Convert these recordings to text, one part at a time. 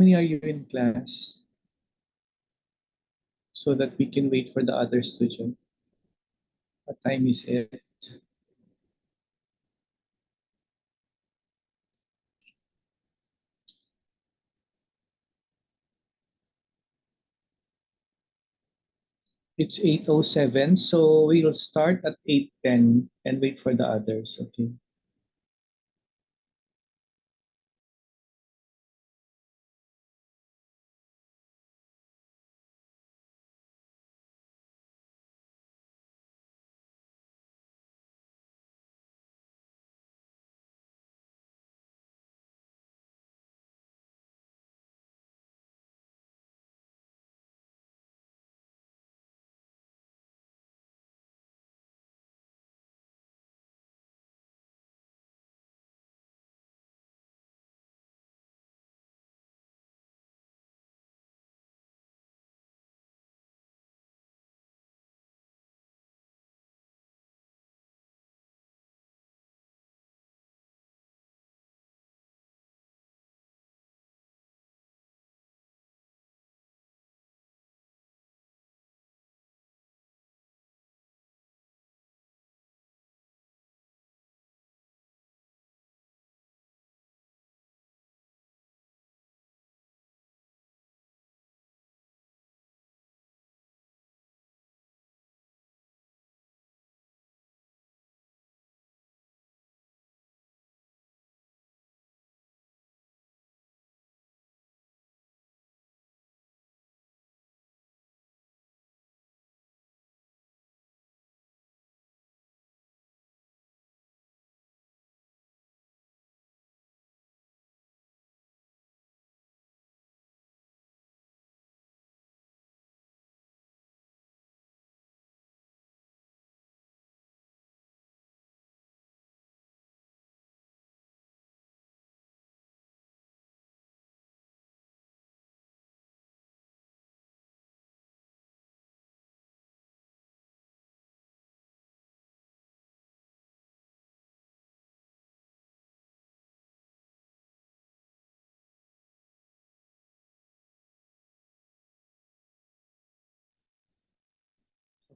many are you in class? So that we can wait for the other student. What time is it? It's 8:07, so we'll start at 8:10 and wait for the others, okay?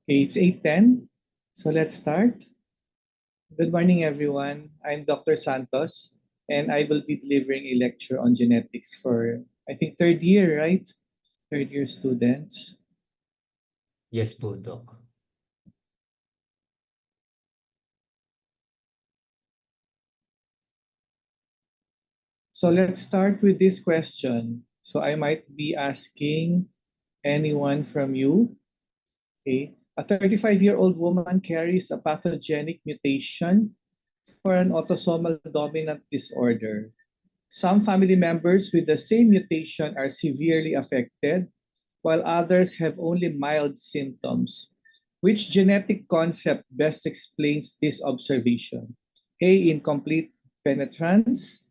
Okay, it's 8:10, so let's start. Good morning, everyone. I'm Dr. Santos, and I will be delivering a lecture on genetics for, I think, third year, right? Third year students. Yes po, Doc. So let's start with this question. So I might be asking anyone from you. Okay. A 35-year-old woman carries a pathogenic mutation for an autosomal dominant disorder. Some family members with the same mutation are severely affected, while others have only mild symptoms. Which genetic concept best explains this observation? A. Incomplete penetrance,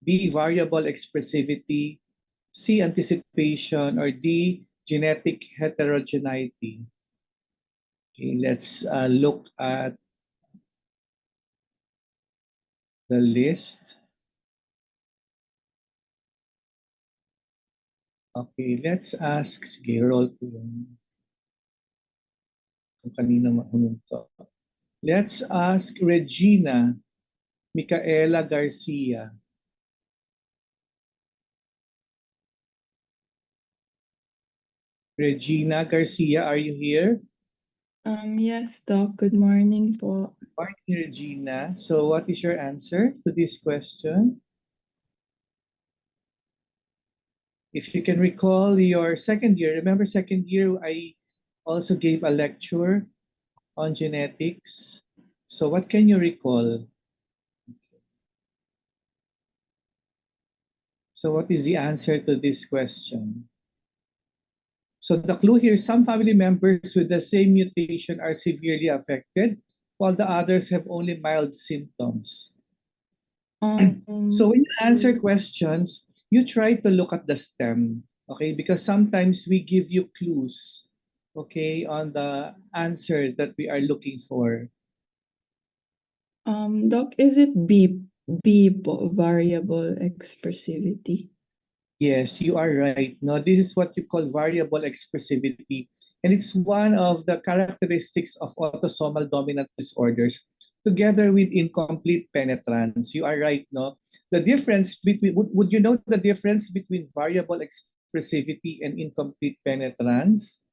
B. Variable expressivity, C. Anticipation, or D. Genetic heterogeneity. Okay, let's look at the list. Okay, let's ask, sige, roll ko kung kanina huminto. Let's ask Regina Micaela Garcia. Regina Garcia, are you here? Yes, Doc. Good morning po. Morning, Regina. So what is your answer to this question? If you can recall your second year, remember second year, I also gave a lecture on genetics. So what can you recall? So what is the answer to this question? So the clue here, some family members with the same mutation are severely affected, while the others have only mild symptoms. So when you answer questions, you try to look at the stem, okay? Because sometimes we give you clues, okay, on the answer that we are looking for. Doc, is it B po, variable expressivity? Yes, you are right. No, this is what you call variable expressivity, and it's one of the characteristics of autosomal dominant disorders, together with incomplete penetrance. You are right, no? The difference between would you know the difference between variable expressivity and incomplete penetrance?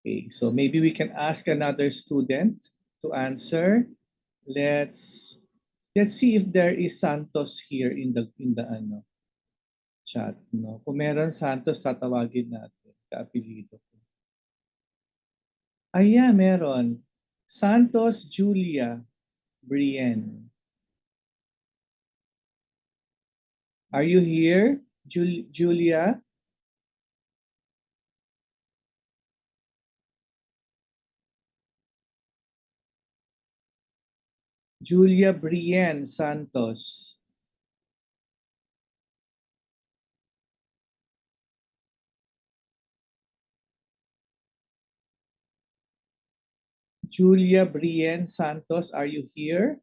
Okay, so maybe we can ask another student to answer. Let's let's see if there is Santos here in the chat, no? Kung meron Santos, tatawagin natin. Kaapelido ko. Ay, yeah, meron. Santos Julia Brienne. Are you here, Julia? Julia Brienne Santos. Julia Brienne Santos, are you here?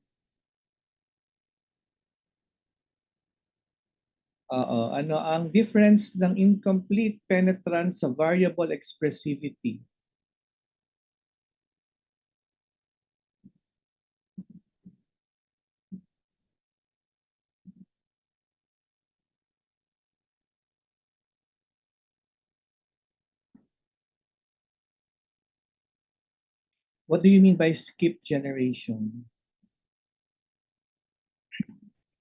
Ano ang difference ng incomplete penetrance sa variable expressivity? What do you mean by skip generation?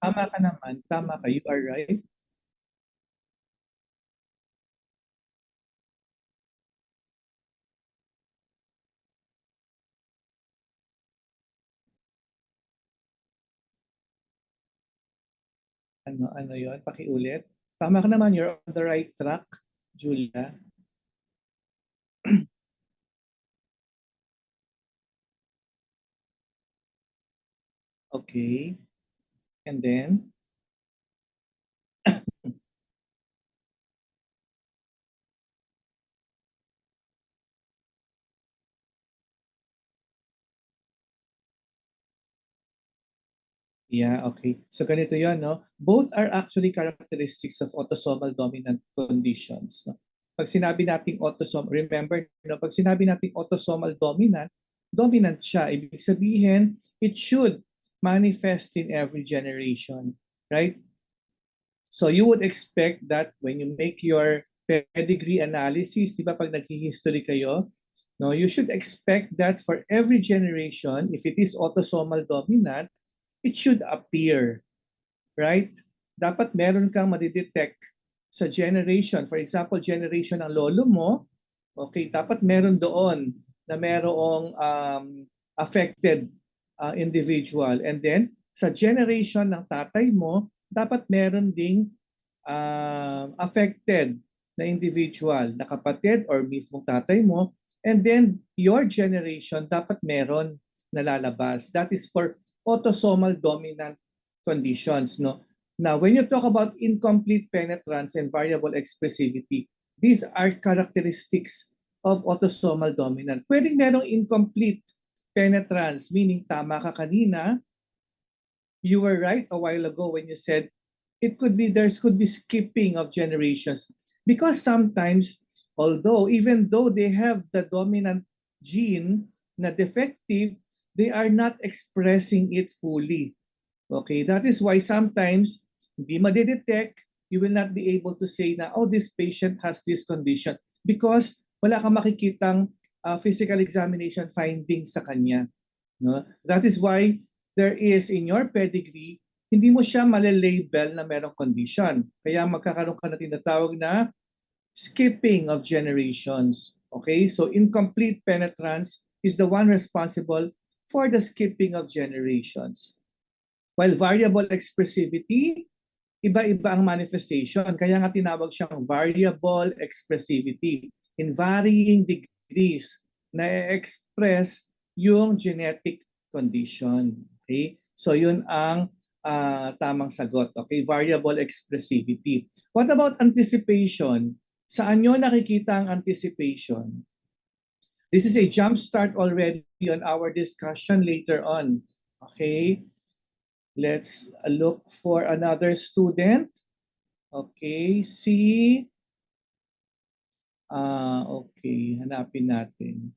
Tama ka naman, tama ka, you are right. Ano yon? Pakiulit. Tama ka naman, you're on the right track, Julia. Okay. And then? Yeah, okay. So ganito yon, no? Both are actually characteristics of autosomal dominant conditions. No? Pag sinabi nating autosomal, remember, no, pag sinabi nating autosomal dominant, dominant siya. Ibig sabihin, it should manifest in every generation, right? So you would expect that when you make your pedigree analysis, di ba pag nag-history kayo, no, you should expect that for every generation, if it is autosomal dominant, it should appear, right? Dapat meron kang madidetect sa generation. For example, generation ng lolo mo, okay, dapat meron doon na merong affected individual. And then, sa generation ng tatay mo, dapat meron ding affected na individual, na kapatid or mismong tatay mo. And then, your generation, dapat meron na lalabas. That is for autosomal dominant conditions, no? Now, when you talk about incomplete penetrance and variable expressivity, these are characteristics of autosomal dominant. Pwedeng merong incomplete penetrance, meaning tama ka kanina, you were right a while ago when you said it could be, there could be skipping of generations, because sometimes, although even though they have the dominant gene na defective, they are not expressing it fully. Okay, that is why sometimes hindi madidetect, you will not be able to say na, oh, this patient has this condition, because wala kang makikitang physical examination findings sa kanya. No? That is why there is in your pedigree, hindi mo siya malilabel na merong condition. Kaya magkakaroon ka na tinatawag na skipping of generations. Okay, so incomplete penetrance is the one responsible for the skipping of generations. While variable expressivity, iba-iba ang manifestation. Kaya nga tinawag siyang variable expressivity. In varying degrees, na-express yung genetic condition. Okay? So yun ang tamang sagot. Okay? Variable expressivity. What about anticipation? Saan nyo nakikita ang anticipation? This is a jump start already on our discussion later on. Okay? Let's look for another student. Okay, okay, hanapin natin.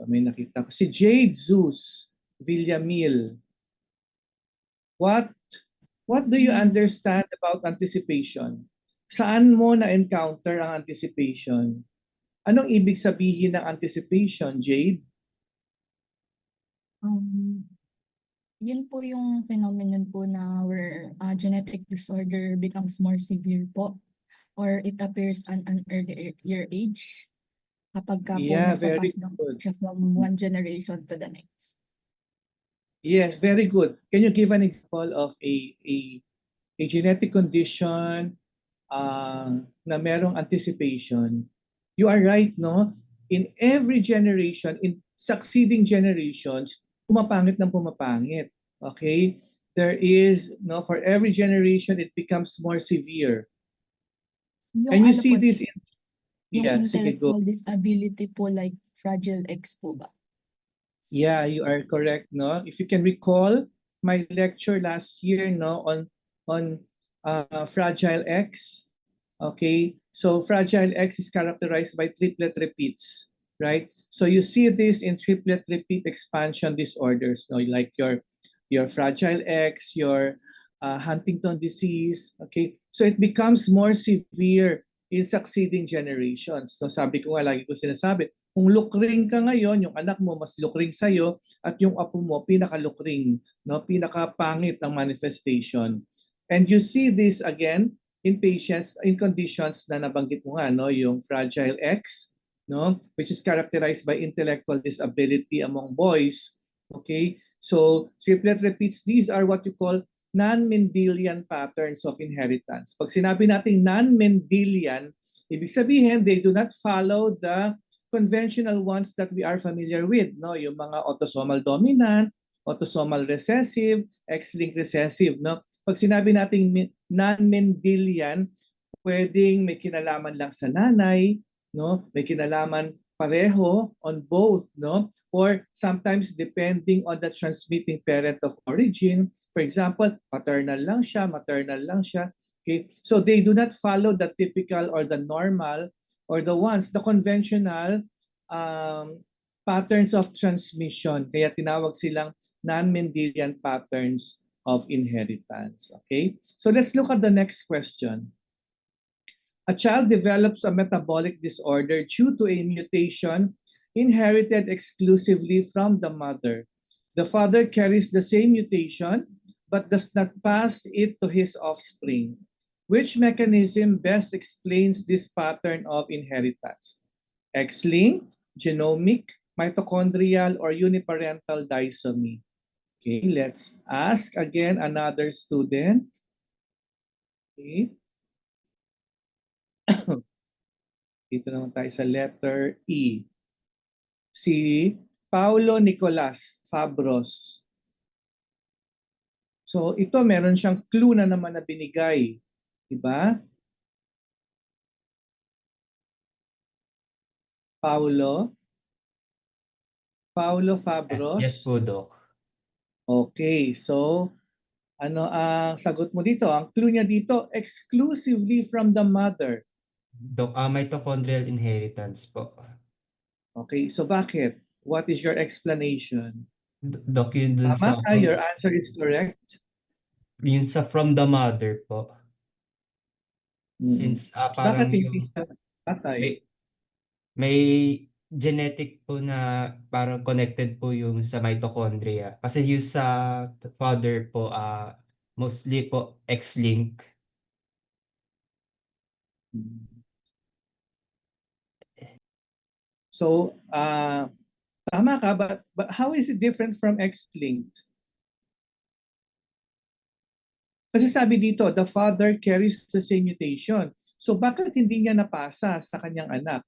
May nakita ko. Si Jade Zeus Villamil. What do you understand about anticipation? Saan mo na-encounter ang anticipation? Anong ibig sabihin ng anticipation, Jade? Yun po yung phenomenon po na where genetic disorder becomes more severe po or it appears at an earlier age kapag ka po Yeah, very nagpapas na good. siya from one generation to the next. Yes, very good. Can you give an example of a genetic condition na merong anticipation? You are right, no? In every generation, in succeeding generations, pumapangit ng pumapangit. Okay? There is, no, for every generation, it becomes more severe. Yung And you ano see po, this in, yung sige, go. intellectual disability po like Fragile X po ba? Yeah, you are correct, no? If you can recall my lecture last year, no, on Fragile X. Okay, so Fragile X is characterized by triplet repeats, right? So you see this in triplet repeat expansion disorders, no, like your Fragile X, your Huntington disease. Okay, so it becomes more severe in succeeding generations. So sabi ko nga, lagi ko sinasabi, kung lukring ka ngayon, yung anak mo mas lukring sa'yo at yung apo mo pinaka-lukring, no? Pinaka-pangit ng manifestation. And you see this again in patients, in conditions na nabanggit mo nga, no? Yung Fragile X, no? Which is characterized by intellectual disability among boys. Okay? So, triplet repeats, these are what you call non-Mendelian patterns of inheritance. Pag sinabi natin non-Mendelian, ibig sabihin they do not follow the conventional ones that we are familiar with, no? Yung mga autosomal dominant, autosomal recessive, X-linked recessive, no? Pag sinabi nating non-Mendelian, pwedeng may kinalaman lang sa nanay, no? May kinalaman pareho on both, no? Or sometimes depending on the transmitting parent of origin. For example, paternal lang siya, maternal lang siya. Okay? So they do not follow the typical or the normal or the conventional patterns of transmission. Kaya tinawag silang non-Mendelian patterns of inheritance. Okay? So let's look at the next question. A child develops a metabolic disorder due to a mutation inherited exclusively from the mother. The father carries the same mutation but does not pass it to his offspring. Which mechanism best explains this pattern of inheritance? X-linked, genomic, mitochondrial, or uniparental disomy? Okay, let's ask again another student. Okay. Dito naman tayo sa letter E. Si Paulo Nicolas Fabros. So ito meron siyang clue na naman na binigay. Diba? Paulo Fabros. Yes po, Doc. Okay, so ano ang sagot mo dito? Ang clue niya dito, exclusively from the mother. Doc, mitochondrial inheritance po. Okay, so bakit? What is your explanation? Doc, yun dun Tama sa ka, your answer is correct. yun sa from the mother po. Mm. Since parang Bakit hindi yung siya tatay? may genetic po na parang connected po yung sa mitochondria. Kasi yung sa father po, mostly po X-link. So, tama ka, but how is it different from X-linked? Kasi sabi dito, the father carries the same mutation. So bakit hindi niya napasa sa kanyang anak?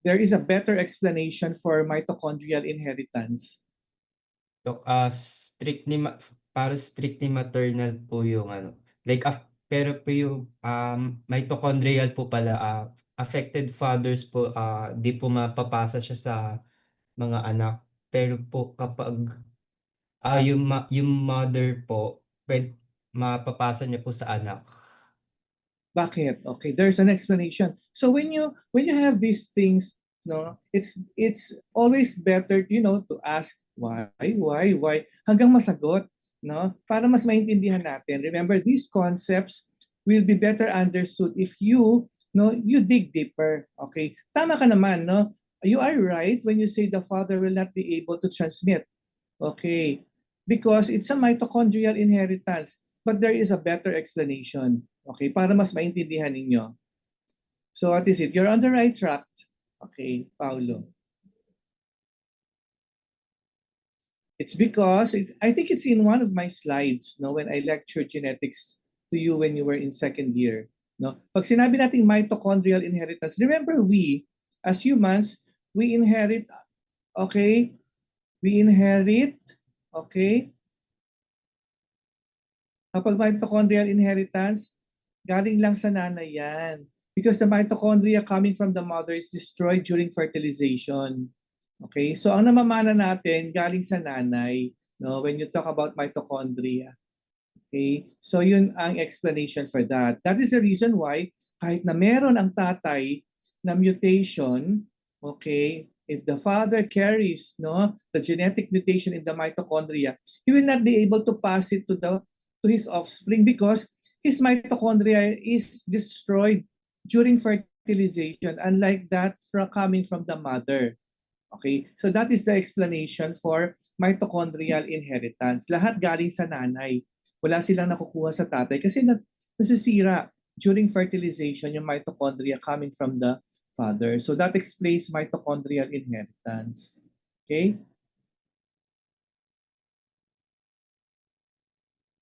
There is a better explanation for mitochondrial inheritance. Doc, para strictly maternal po yung ano. Like, pero po yung mitochondrial po pala, affected fathers po, di po mapapasa siya sa mga anak. pero po kapag yung mother po, mapapasa niya po sa anak. Bakit? Okay, there's an explanation. So when you have these things, no, it's always better, to ask why hanggang masagot, no, para mas maintindihan natin. Remember, these concepts will be better understood if you dig deeper. Okay, tama ka naman, no. You are right when you say the father will not be able to transmit. Okay, because it's a mitochondrial inheritance, but there is a better explanation. Okay, para mas maintindihan ninyo. So what is it? You're on the right track. Okay, Paulo. It's because I think it's in one of my slides, no, when I lectured genetics to you when you were in second year, no. Pag sinabi nating mitochondrial inheritance, remember we as humans, we inherit, okay? We inherit, okay? Kapag mitochondrial inheritance, galing lang sa nanay yan. Because the mitochondria coming from the mother is destroyed during fertilization. Okay? So ang namamana natin galing sa nanay, no, when you talk about mitochondria. Okay? So yun ang explanation for that. That is the reason why kahit na meron ang tatay na mutation, okay, if the father carries, no, the genetic mutation in the mitochondria, he will not be able to pass it to his offspring because his mitochondria is destroyed during fertilization, unlike that coming from the mother. Okay, so that is the explanation for mitochondrial inheritance. Lahat galing sa nanay. Wala silang nakukuha sa tatay kasi nasisira during fertilization yung mitochondria coming from the father. So that explains mitochondrial inheritance. Okay?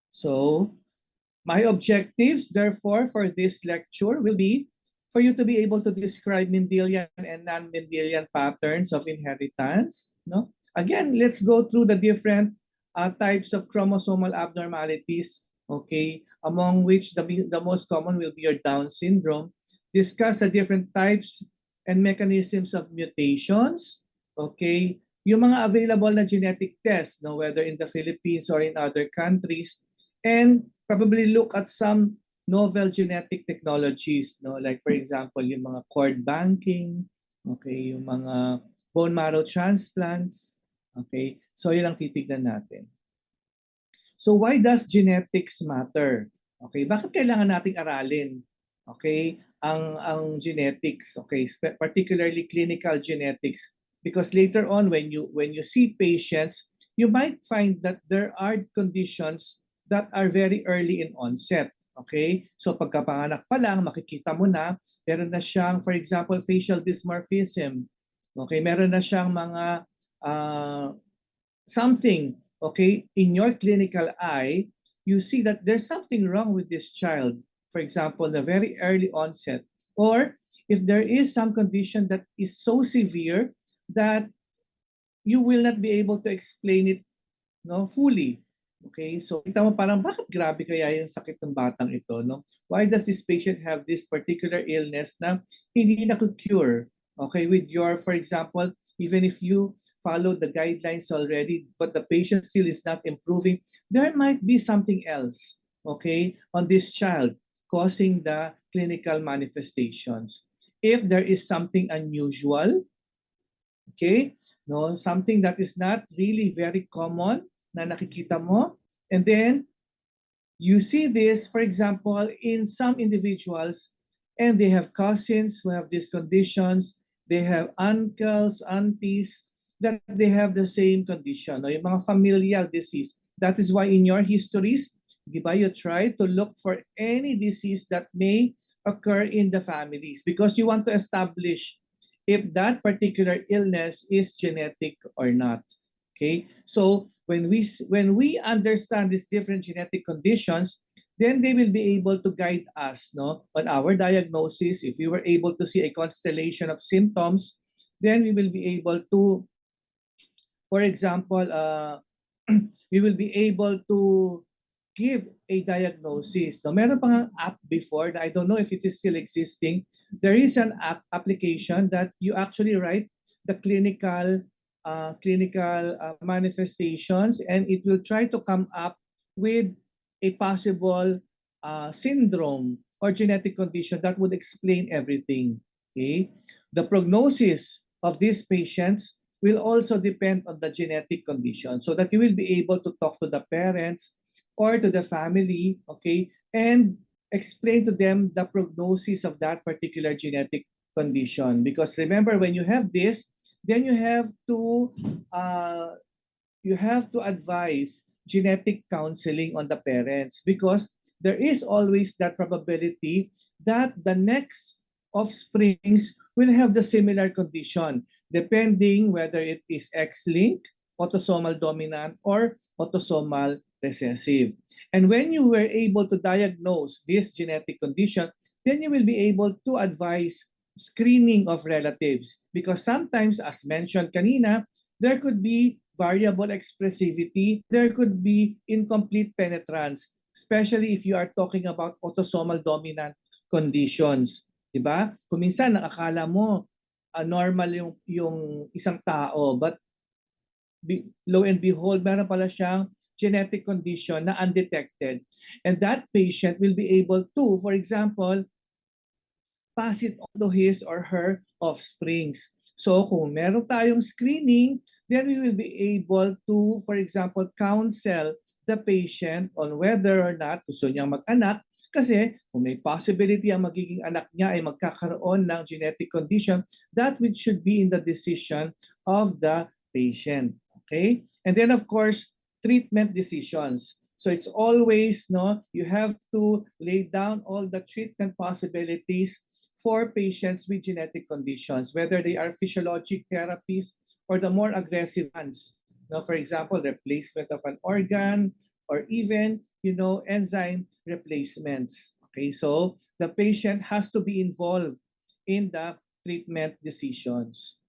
So, my objectives, therefore, for this lecture will be for you to be able to describe Mendelian and non-Mendelian patterns of inheritance. No? Again, let's go through the different types of chromosomal abnormalities, okay, among which the most common will be your Down syndrome. Discuss the different types and mechanisms of mutations, okay, yung mga available na genetic tests, no, whether in the Philippines or in other countries, and probably look at some novel genetic technologies, no, like for example yung mga cord banking, okay, yung mga bone marrow transplants, okay, so yun ang titignan natin. So why does genetics matter? Okay, bakit kailangan nating aralin, okay, ang genetics, okay, particularly clinical genetics, because later on when you see patients, you might find that there are conditions that are very early in onset. Okay? So pagkapanganak pa lang, makikita mo na, meron na siyang, for example, facial dysmorphism. Okay? Meron na siyang mga something, okay, in your clinical eye, you see that there's something wrong with this child. For example, the very early onset. Or if there is some condition that is so severe that you will not be able to explain it, no, fully. Okay, so kita mo parang bakit grabe kaya yung sakit ng batang ito, no? Why does this patient have this particular illness na hindi na cure? Okay, with your, for example, even if you follow the guidelines already, but the patient still is not improving, there might be something else, okay, on this child causing the clinical manifestations. If there is something unusual, okay, no, something that is not really very common, na nakikita mo, and then you see this, for example, in some individuals, and they have cousins who have these conditions, they have uncles, aunties, that they have the same condition, no? Yung mga familial disease. That is why in your histories, di ba, you try to look for any disease that may occur in the families because you want to establish if that particular illness is genetic or not. Okay, so when we understand these different genetic conditions, then they will be able to guide us, no, on our diagnosis. If we were able to see a constellation of symptoms, then we will be able to, for example, we will be able to give a diagnosis. No, meron pang app before, I don't know if it is still existing. There is an app application that you actually write the clinical clinical manifestations, and it will try to come up with a possible syndrome or genetic condition that would explain everything. Okay, the prognosis of these patients will also depend on the genetic condition, so that you will be able to talk to the parents or to the family, okay, and explain to them the prognosis of that particular genetic condition. Because remember, when you have this, then uh, you have to advise genetic counseling on the parents, because there is always that probability that the next offsprings will have the similar condition, depending whether it is X-linked, autosomal dominant, or autosomal recessive. And when you were able to diagnose this genetic condition, then you will be able to advise screening of relatives, because sometimes, as mentioned kanina, there could be variable expressivity, there could be incomplete penetrance, especially if you are talking about autosomal dominant conditions. Diba? Kung minsan nakakala mo normal yung isang tao, but lo and behold, meron pala siyang genetic condition na undetected. And that patient will be able to, for example, pass it on to his or her offsprings. So kung meron tayong screening, then we will be able to, for example, counsel the patient on whether or not gusto niyang mag-anak, kasi kung may possibility ang magiging anak niya ay magkakaroon ng genetic condition, that which should be in the decision of the patient. Okay? And then of course, treatment decisions. So it's always, you have to lay down all the treatment possibilities for patients with genetic conditions, whether they are physiologic therapies or the more aggressive ones. For example, replacement of an organ, or even, enzyme replacements. Okay, so the patient has to be involved in the treatment decisions.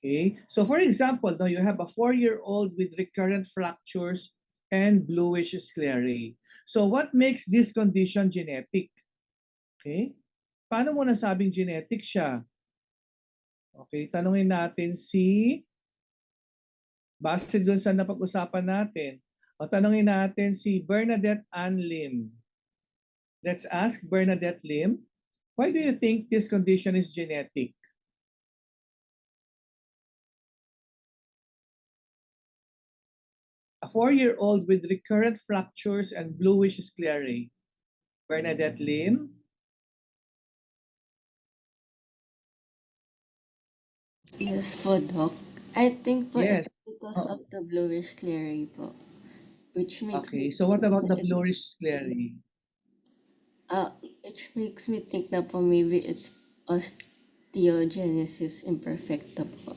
Okay, so for example, now you have a 4-year-old with recurrent fractures and bluish sclerae. So what makes this condition genetic? Okay? Paano mo nasabing genetic siya? Okay, tanungin natin base doon sa napag-usapan natin, o tanungin natin si Bernadette Ann Lim. Let's ask Bernadette Lim, why do you think this condition is genetic? A 4-year-old with recurrent fractures and bluish sclerae. Bernadette Lim? Yes po, Doc. I think po Yes. it's because of the bluish sclerae po. Which makes Okay, me so what about the think bluish sclerae? which makes me think na po maybe it's osteogenesis imperfecta po.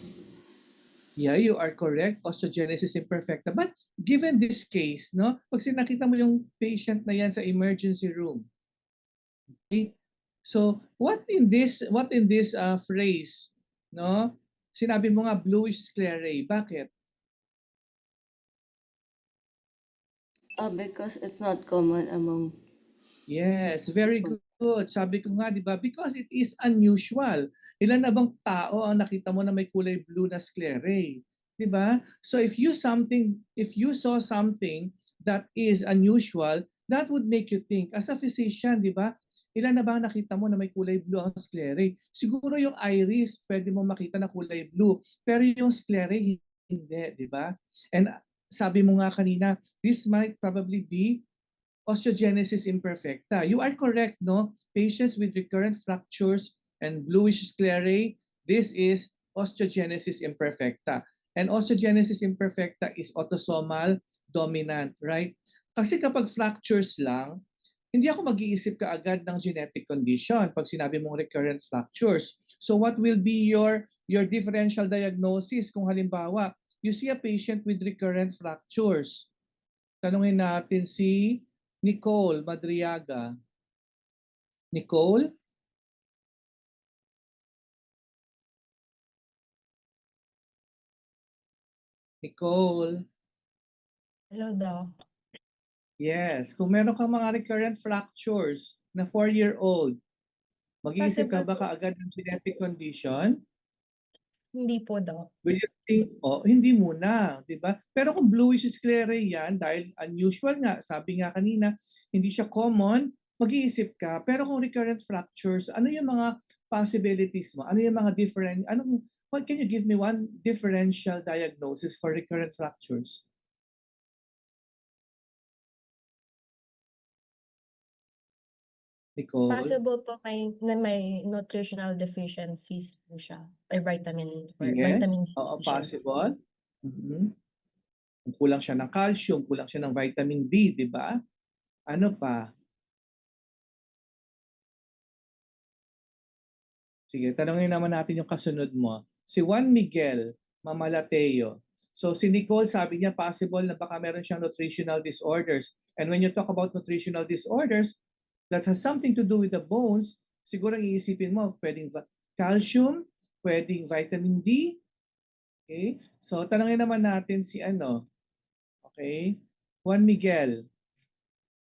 Yeah, you are correct. Osteogenesis imperfecta. But given this case, pag sinakita mo yung patient na yan sa emergency room, okay? So what in this phrase, sinabi mo nga bluish sclerae. Bakit? Because it's not common among. Yes, very good. Sabi ko nga, di ba? Because it is unusual. Ilan na bang tao ang nakita mo na may kulay blue na sclerae? Di ba? So if you saw something that is unusual, that would make you think, as a physician, di ba? Ilan na ba nakita mo na may kulay blue ang sclerae? Siguro yung iris, pwede mo makita na kulay blue. Pero yung sclerae, hindi, di ba? And sabi mo nga kanina, this might probably be osteogenesis imperfecta. You are correct, no? Patients with recurrent fractures and bluish sclerae, this is osteogenesis imperfecta. And osteogenesis imperfecta is autosomal dominant, right? Kasi kapag fractures lang, hindi ako mag-iisip kaagad ng genetic condition pag sinabi mong recurrent fractures. So what will be your differential diagnosis kung halimbawa you see a patient with recurrent fractures? Tanungin natin si Nicole Madriaga. Nicole? Nicole? Hello, Doc. Yes. Kung meron kang mga recurrent fractures na 4-year-old, mag-iisip ka Possible ba po. kaagad ng genetic condition? Hindi po daw. Will you think, hindi muna, di ba? Pero kung bluish sclerae yan, dahil unusual nga, sabi nga kanina, hindi siya common, mag-iisip ka. Pero kung recurrent fractures, ano yung mga possibilities mo? Ano yung mga what can you give me one differential diagnosis for recurrent fractures? Nicole? Possible po may nutritional deficiencies po siya. Or vitamin or Yes, vitamin D oo, deficiency. possible. Kung kulang siya ng calcium, kulang siya ng vitamin D, di ba? Ano pa? Sige, tanongin naman natin yung kasunod mo. Si Juan Miguel Mamalateo. So si Nicole, sabi niya possible na baka meron siyang nutritional disorders. And when you talk about nutritional disorders, that has something to do with the bones, siguro ang iisipin mo, pwedeng calcium, pwedeng vitamin D. Okay? So tanongin naman natin si okay? Juan Miguel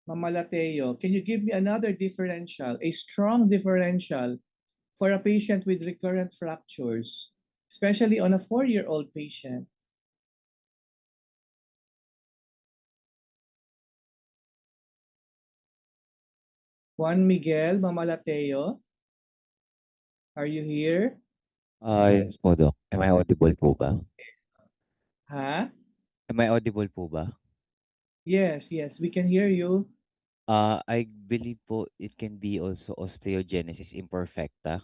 Mamalateo, can you give me another differential, a strong differential for a patient with recurrent fractures, especially on a 4-year-old patient? Juan Miguel Mamalateo, are you here? Yes po, Doc. Am I audible po ba? Ha? Am I audible po ba? Yes, we can hear you. I believe po it can be also osteogenesis imperfecta,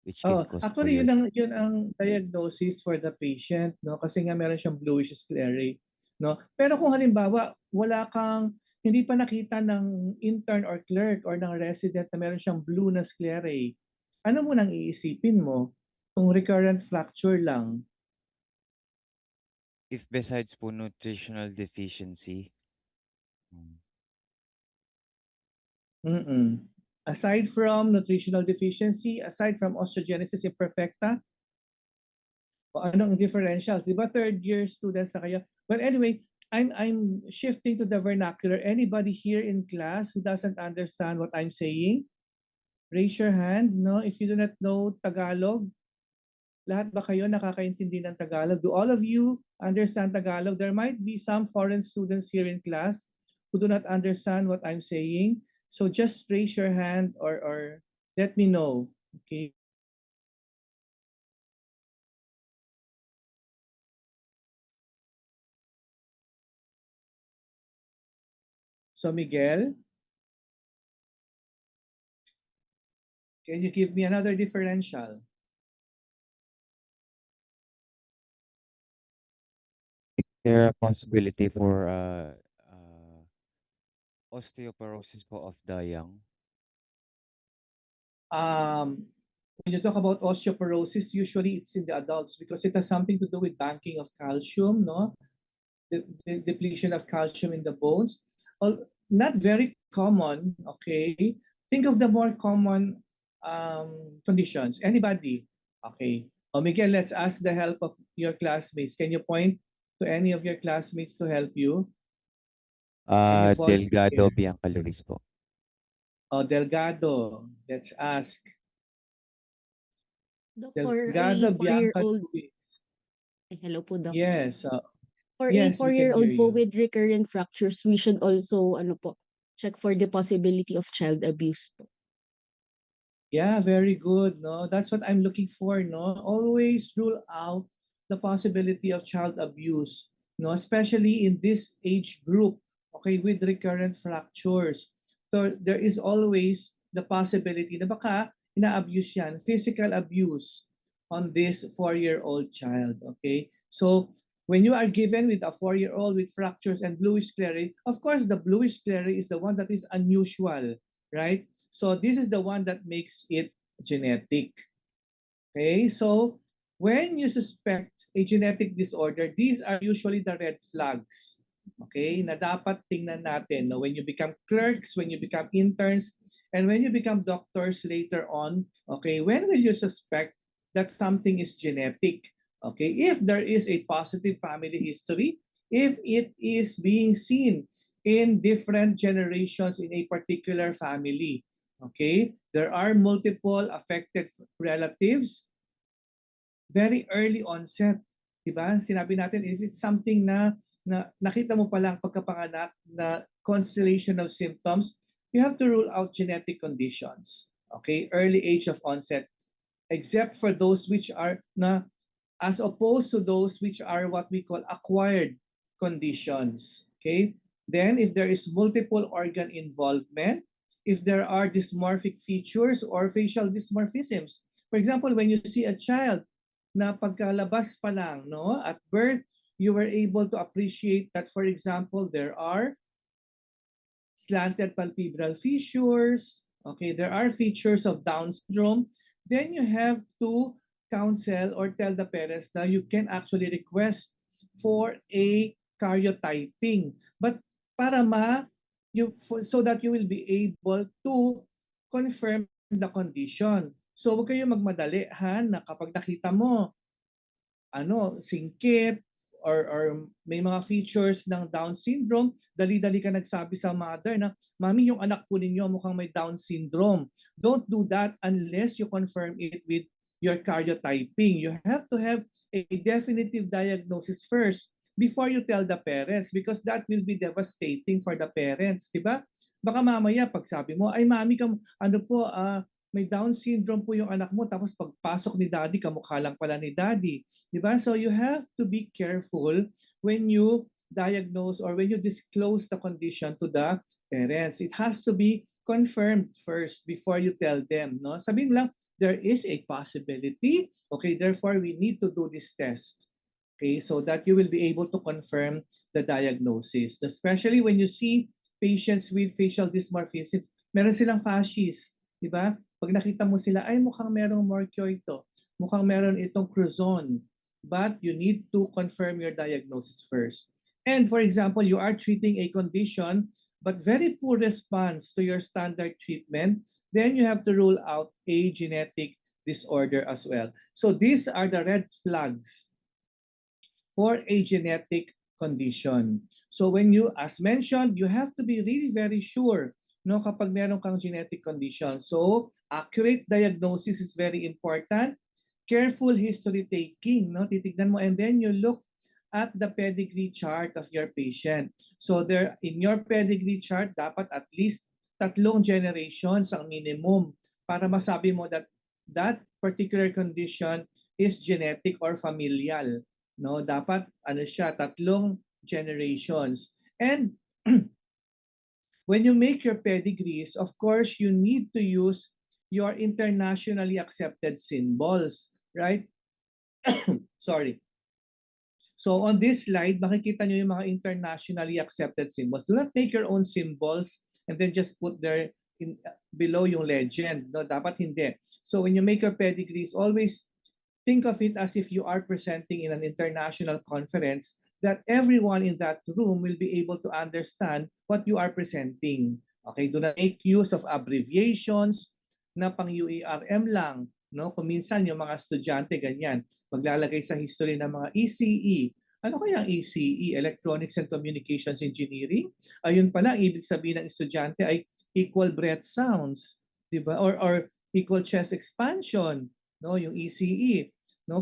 which can cause po Actually your... yun ang diagnosis for the patient, no? Kasi nga meron siyang bluish sclerae, no? Pero kung halimbawa hindi pa nakita ng intern or clerk or ng resident na meron siyang blue na sclerae, ano mo nang iisipin mo kung recurrent fracture lang? If besides po nutritional deficiency, Aside from nutritional deficiency, aside from osteogenesis imperfecta, o anong differentials? Di ba third year students na kayo? But anyway, I'm shifting to the vernacular. Anybody here in class who doesn't understand what I'm saying? Raise your hand, no? If you do not know Tagalog, lahat ba kayo nakakaintindi ng Tagalog? Do all of you understand Tagalog? There might be some foreign students here in class who do not understand what I'm saying. So just raise your hand or let me know. Okay. So Miguel, can you give me another differential? is there a possibility for osteoporosis po of the young? When you talk about osteoporosis, usually it's in the adults because it has something to do with banking of calcium, no? The depletion of calcium in the bones. Not very common, okay? Think of the more common conditions. Anybody? Okay. Miguel, let's ask the help of your classmates. Can you point to any of your classmates to help you? Delgado Bianca Luis po. Delgado. Let's ask. Doc, Delgado Bianca Luis. hello po, Doc. Yes. For yes, a we can 4-year-old hear po you. with recurrent fractures, we should also check for the possibility of child abuse po. Yeah, very good. No, that's what I'm looking for. No, always rule out the possibility of child abuse. No, especially in this age group. Okay, with recurrent fractures. So there is always the possibility na baka ina-abuse yan, physical abuse on this 4-year-old child. Okay, so when you are given with a 4-year-old with fractures and bluish sclerae, of course the bluish sclerae is the one that is unusual, right? So this is the one that makes it genetic. Okay, so when you suspect a genetic disorder, these are usually the red flags. Okay, na dapat tingnan natin no? When you become clerks, when you become interns, and when you become doctors later on. Okay, when will you suspect that something is genetic? Okay, if there is a positive family history, if it is being seen in different generations in a particular family. Okay, there are multiple affected relatives. very early onset. Diba? Sinabi natin, is it something na nakita mo pa lang pagkapanganak na constellation of symptoms, you have to rule out genetic conditions. Okay, early age of onset, except for those which are as opposed to those which are what we call acquired conditions. Okay, then if there is multiple organ involvement, if there are dysmorphic features or facial dysmorphisms. For example, when you see a child na pagkalabas pa lang, no, at birth, you were able to appreciate that, for example, there are slanted palpebral fissures, okay, there are features of Down syndrome, then you have to counsel or tell the parents that you can actually request for a karyotyping. But para so that you will be able to confirm the condition. So huwag kayong magmadali na kapag nakita mo singkit or may mga features ng Down syndrome, dali-dali ka nagsabi sa mother na, "Mami, yung anak po ninyo mukhang may Down syndrome." Don't do that unless you confirm it with your karyotyping. You have to have a definitive diagnosis first before you tell the parents, because that will be devastating for the parents, di ba? Baka mamaya pag sabi mo, "Ay mami, may Down syndrome po yung anak mo," tapos pagpasok ni daddy, kamukha lang pala ni daddy. Diba? So you have to be careful when you diagnose or when you disclose the condition to the parents. It has to be confirmed first before you tell them. No? Sabihin mo lang, there is a possibility. Okay, therefore we need to do this test. Okay, so that you will be able to confirm the diagnosis. Especially when you see patients with facial dysmorphism, meron silang fascies. Diba? Pag nakita mo sila, ay mukhang merong morchio ito, mukhang meron itong Crouzon, but you need to confirm your diagnosis first. And for example, you are treating a condition but very poor response to your standard treatment, then you have to rule out a genetic disorder as well. So these are the red flags for a genetic condition. So when you, as mentioned, you have to be really very sure kapag meron kang genetic condition. So, accurate diagnosis is very important. Careful history taking, titignan mo, and then you look at the pedigree chart of your patient. So, there in your pedigree chart, dapat at least 3 generations ang minimum para masabi mo that that particular condition is genetic or familial. Dapat 3 generations. And when you make your pedigrees, of course, you need to use your internationally accepted symbols, right? Sorry. So on this slide, makikita nyo yung mga internationally accepted symbols. Do not make your own symbols and then just put there below yung legend. No, dapat hindi. So when you make your pedigrees, always think of it as if you are presenting in an international conference, that everyone in that room will be able to understand what you are presenting. Okay, do not make use of abbreviations na pang UERM lang. Kung minsan yung mga estudyante ganyan, maglalagay sa history ng mga ECE. Ano kaya ang ECE? Electronics and Communications Engineering? Ayun pala, ibig sabihin ng estudyante ay equal breath sounds, diba? Or equal chest expansion, yung ECE.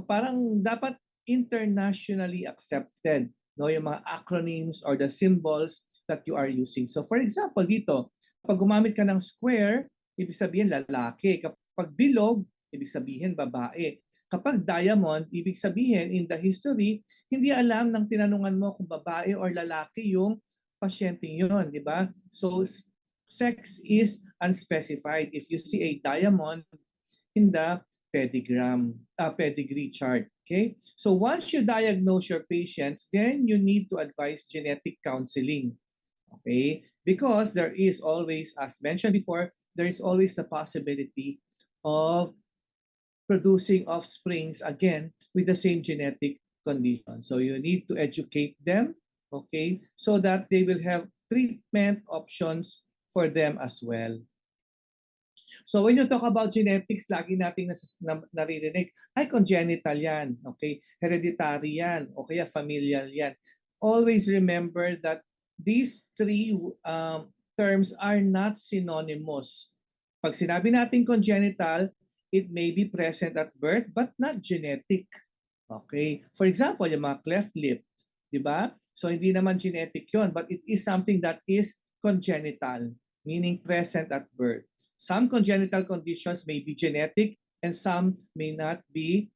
Parang dapat internationally accepted, yung mga acronyms or the symbols that you are using. So for example, dito, kapag gumamit ka ng square, ibig sabihin lalaki. Kapag bilog, ibig sabihin babae. Kapag diamond, ibig sabihin in the history, hindi alam ng tinanungan mo kung babae or lalaki yung pasyente yun, di ba? So sex is unspecified. If you see a diamond in the pedigree chart. Okay, so once you diagnose your patients, then you need to advise genetic counseling. Okay, because there is always, as mentioned before, there is always the possibility of producing offsprings again with the same genetic condition. So you need to educate them, okay, so that they will have treatment options for them as well. So when you talk about genetics, lagi nating naririnig, ay congenital yan, okay? Hereditary yan, o kaya familial yan. Always remember that these 3 terms are not synonymous. Pag sinabi natin congenital, it may be present at birth but not genetic. Okay? For example, yung mga cleft lip, di ba? So hindi naman genetic yon, but it is something that is congenital, meaning present at birth. Some congenital conditions may be genetic and some may not be,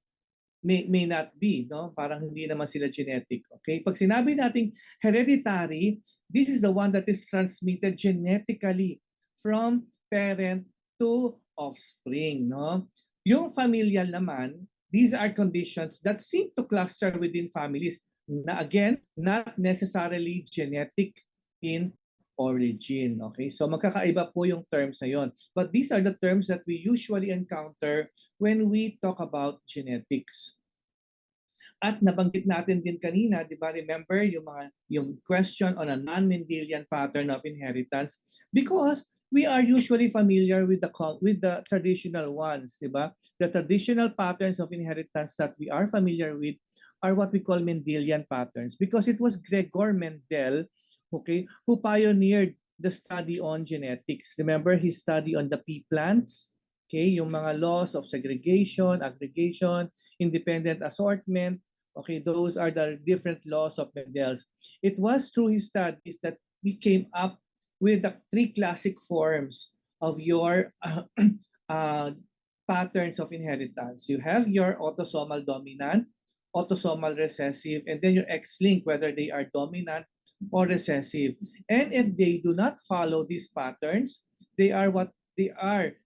no? Parang hindi naman sila genetic. Okay? Pag sinabi nating hereditary, this is the one that is transmitted genetically from parent to offspring, no? Yung familial naman, these are conditions that seem to cluster within families na again, not necessarily genetic in origin. Okay? So magkakaiba po yung terms na yon. But these are the terms that we usually encounter when we talk about genetics. At nabanggit natin din kanina, di ba, remember yung question on a non-Mendelian pattern of inheritance, because we are usually familiar with the traditional ones, di ba? The traditional patterns of inheritance that we are familiar with are what we call Mendelian patterns, because it was Gregor Mendel, okay, who pioneered the study on genetics. Remember his study on the pea plants, okay, yung mga laws of segregation, aggregation, independent assortment. Okay, those are the different laws of Mendel's. It was through his studies that we came up with the 3 classic forms of your patterns of inheritance. You have your autosomal dominant, autosomal recessive, and then your X-linked, whether they are dominant or recessive. And if they do not follow these patterns, they are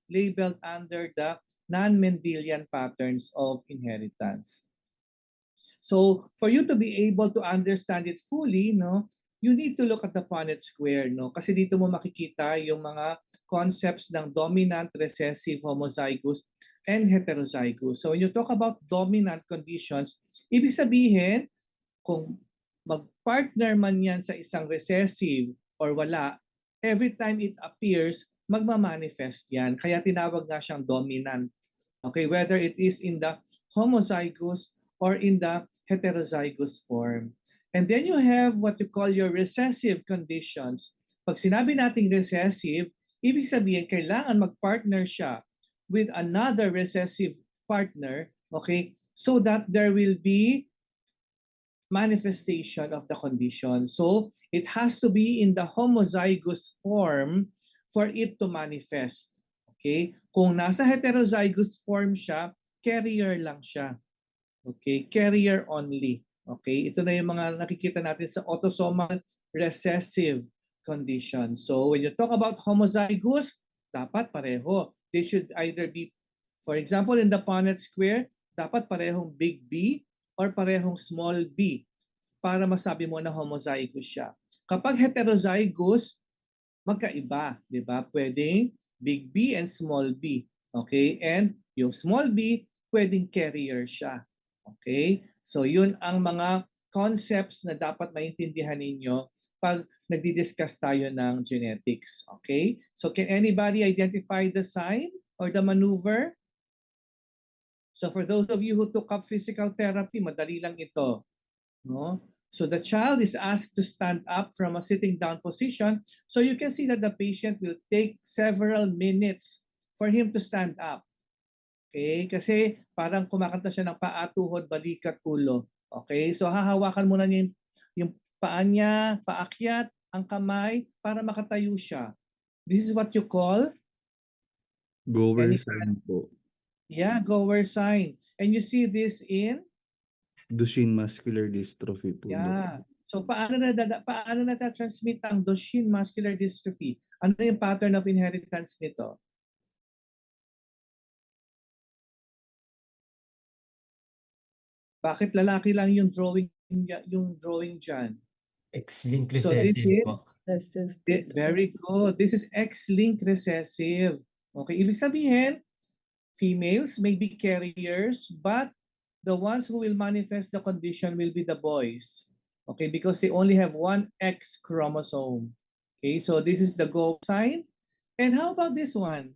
labeled under the non-Mendelian patterns of inheritance. So for you to be able to understand it fully, no, you need to look at the Punnett square, no? Kasi dito mo makikita yung mga concepts ng dominant, recessive, homozygous, and heterozygous. So when you talk about dominant conditions, ibig sabihin, kung mag-partner man yan sa isang recessive or wala, every time it appears, magmamanifest yan. Kaya tinawag nga siyang dominant. Okay, whether it is in the homozygous or in the heterozygous form. And then you have what you call your recessive conditions. Pag sinabi nating recessive, ibig sabihin kailangan mag-partner siya with another recessive partner, okay, so that there will be manifestation of the condition. So it has to be in the homozygous form for it to manifest. Okay? Kung nasa heterozygous form siya, carrier lang siya. Okay, carrier only. Okay, ito na yung mga nakikita natin sa autosomal recessive condition. So when you talk about homozygous, dapat pareho. They should either be, for example, in the Punnett square, dapat parehong big B or parehong small b para masabi mo na homozygous siya. Kapag heterozygous, magkaiba, di ba? Pwedeng big B and small b. Okay, and yung small b, pwedeng carrier siya. Okay? So yun ang mga concepts na dapat maintindihan ninyo pag nagdi-discuss tayo ng genetics. Okay? So can anybody identify the sign or the maneuver? So for those of you who took up physical therapy, madali lang ito. No? So the child is asked to stand up from a sitting down position. So you can see that the patient will take several minutes for him to stand up. Okay? Kasi parang kumakanta siya ng paa, tuhod, balikat, ulo. Okay? So hahawakan muna niya yung paa niya, paakyat, ang kamay, para makatayo siya. This is what you call? Gower sign po. Yeah, gower sign. And you see this in? Duchenne muscular dystrophy po. Yeah. So paano na-transmit ang Duchenne muscular dystrophy? Ano yung pattern of inheritance nito? Bakit lalaki lang yung drawing dyan? X-linked So this recessive is po. Recessive. very good. This is X-linked recessive. Okay, ibig sabihin, females may be carriers, but the ones who will manifest the condition will be the boys. Okay, because they only have one X chromosome. Okay, so this is the go sign. And how about this one?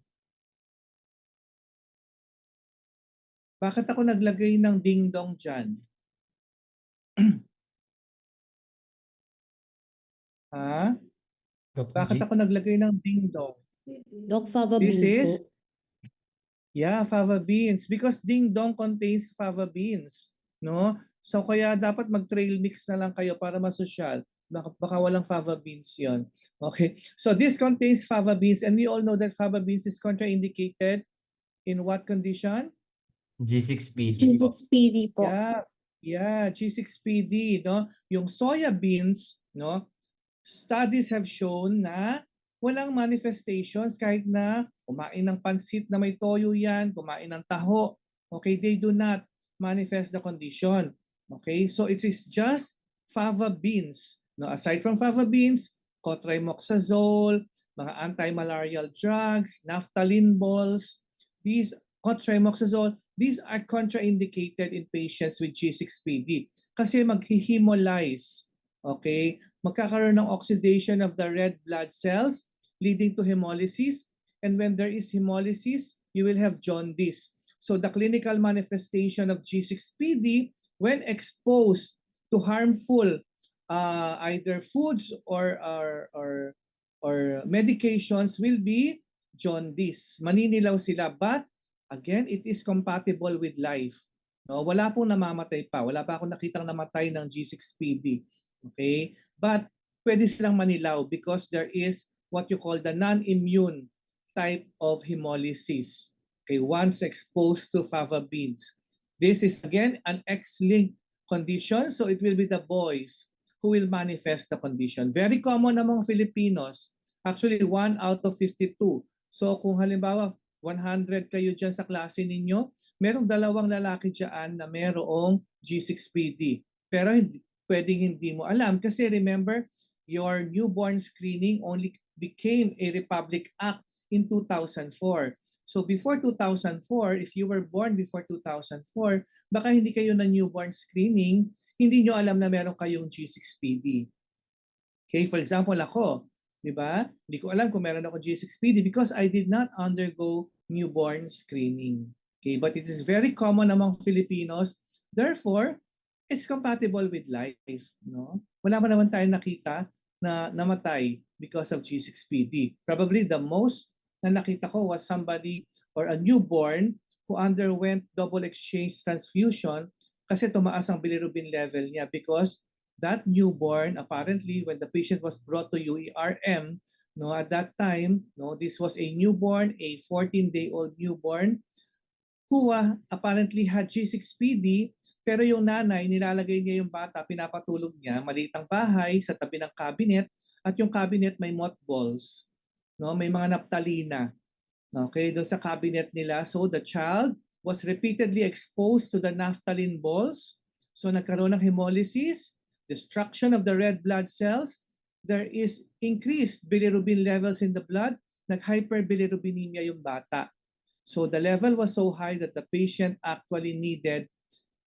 Bakit ako naglagay ng ding-dong dyan? Ha? Doc Bakit G? ako naglagay ng ding-dong? Doc Fava This Beans is po. Yeah, fava beans. Because ding dong contains fava beans. No? So kaya dapat mag-trail mix na lang kayo para masosyal. Baka walang fava beans yon. Okay. So this contains fava beans and we all know that fava beans is contraindicated in what condition? G6PD po. G6PD po. Yeah, G6PD, no? Yung soya beans, no? Studies have shown na walang manifestations kahit na kumain ng pansit na may toyo yan, kumain ng taho. Okay, they do not manifest the condition. Okay, so it is just fava beans. No, aside from fava beans, cotrimoxazole, mga anti-malarial drugs, naphthalene balls, these cotrimoxazole, these are contraindicated in patients with G6PD kasi maghihemolyze. Okay, magkakaroon ng oxidation of the red blood cells leading to hemolysis. And when there is hemolysis, you will have jaundice. So the clinical manifestation of G6PD when exposed to harmful either foods or medications will be jaundice. Maninilaw sila, but again, it is compatible with life. No, wala pong namamatay pa. Wala pa akong nakitang namatay ng G6PD. Okay? But pwede silang manilaw because there is what you call the non-immune type of hemolysis. Okay, once exposed to fava beans. This is again an X-linked condition, so it will be the boys who will manifest the condition. Very common among Filipinos, actually 1 out of 52. So kung halimbawa 100 kayo dyan sa klase ninyo, merong 2 lalaki dyan na merong G6PD. Pero pwedeng hindi mo alam kasi remember, your newborn screening only became a Republic Act in 2004. So before 2004, if you were born before 2004, baka hindi kayo na newborn screening, hindi nyo alam na meron kayong G6PD. Okay, for example ako, di ba? Hindi ko alam kung meron ako G6PD because I did not undergo newborn screening. Okay, but it is very common among Filipinos. Therefore, it's compatible with life, no? Wala pa naman tayong nakita na namatay because of G6PD. Probably the most na nakita ko was somebody or a newborn who underwent double exchange transfusion kasi tumaas ang bilirubin level niya because that newborn apparently when the patient was brought to UERM, no, at that time, no, this was a newborn, a 14-day-old newborn who apparently had G6PD. Pero yung nanay, nilalagay niya yung bata, pinapatulog niya, maliit ang bahay sa tabi ng cabinet at yung cabinet may mothballs. No, may mga naptalina. Okay, doon sa cabinet nila. So the child was repeatedly exposed to the naphthalene balls. So nagkaroon ng hemolysis, destruction of the red blood cells. There is increased bilirubin levels in the blood. Nag-hyperbilirubinemia yung bata. So the level was so high that the patient actually needed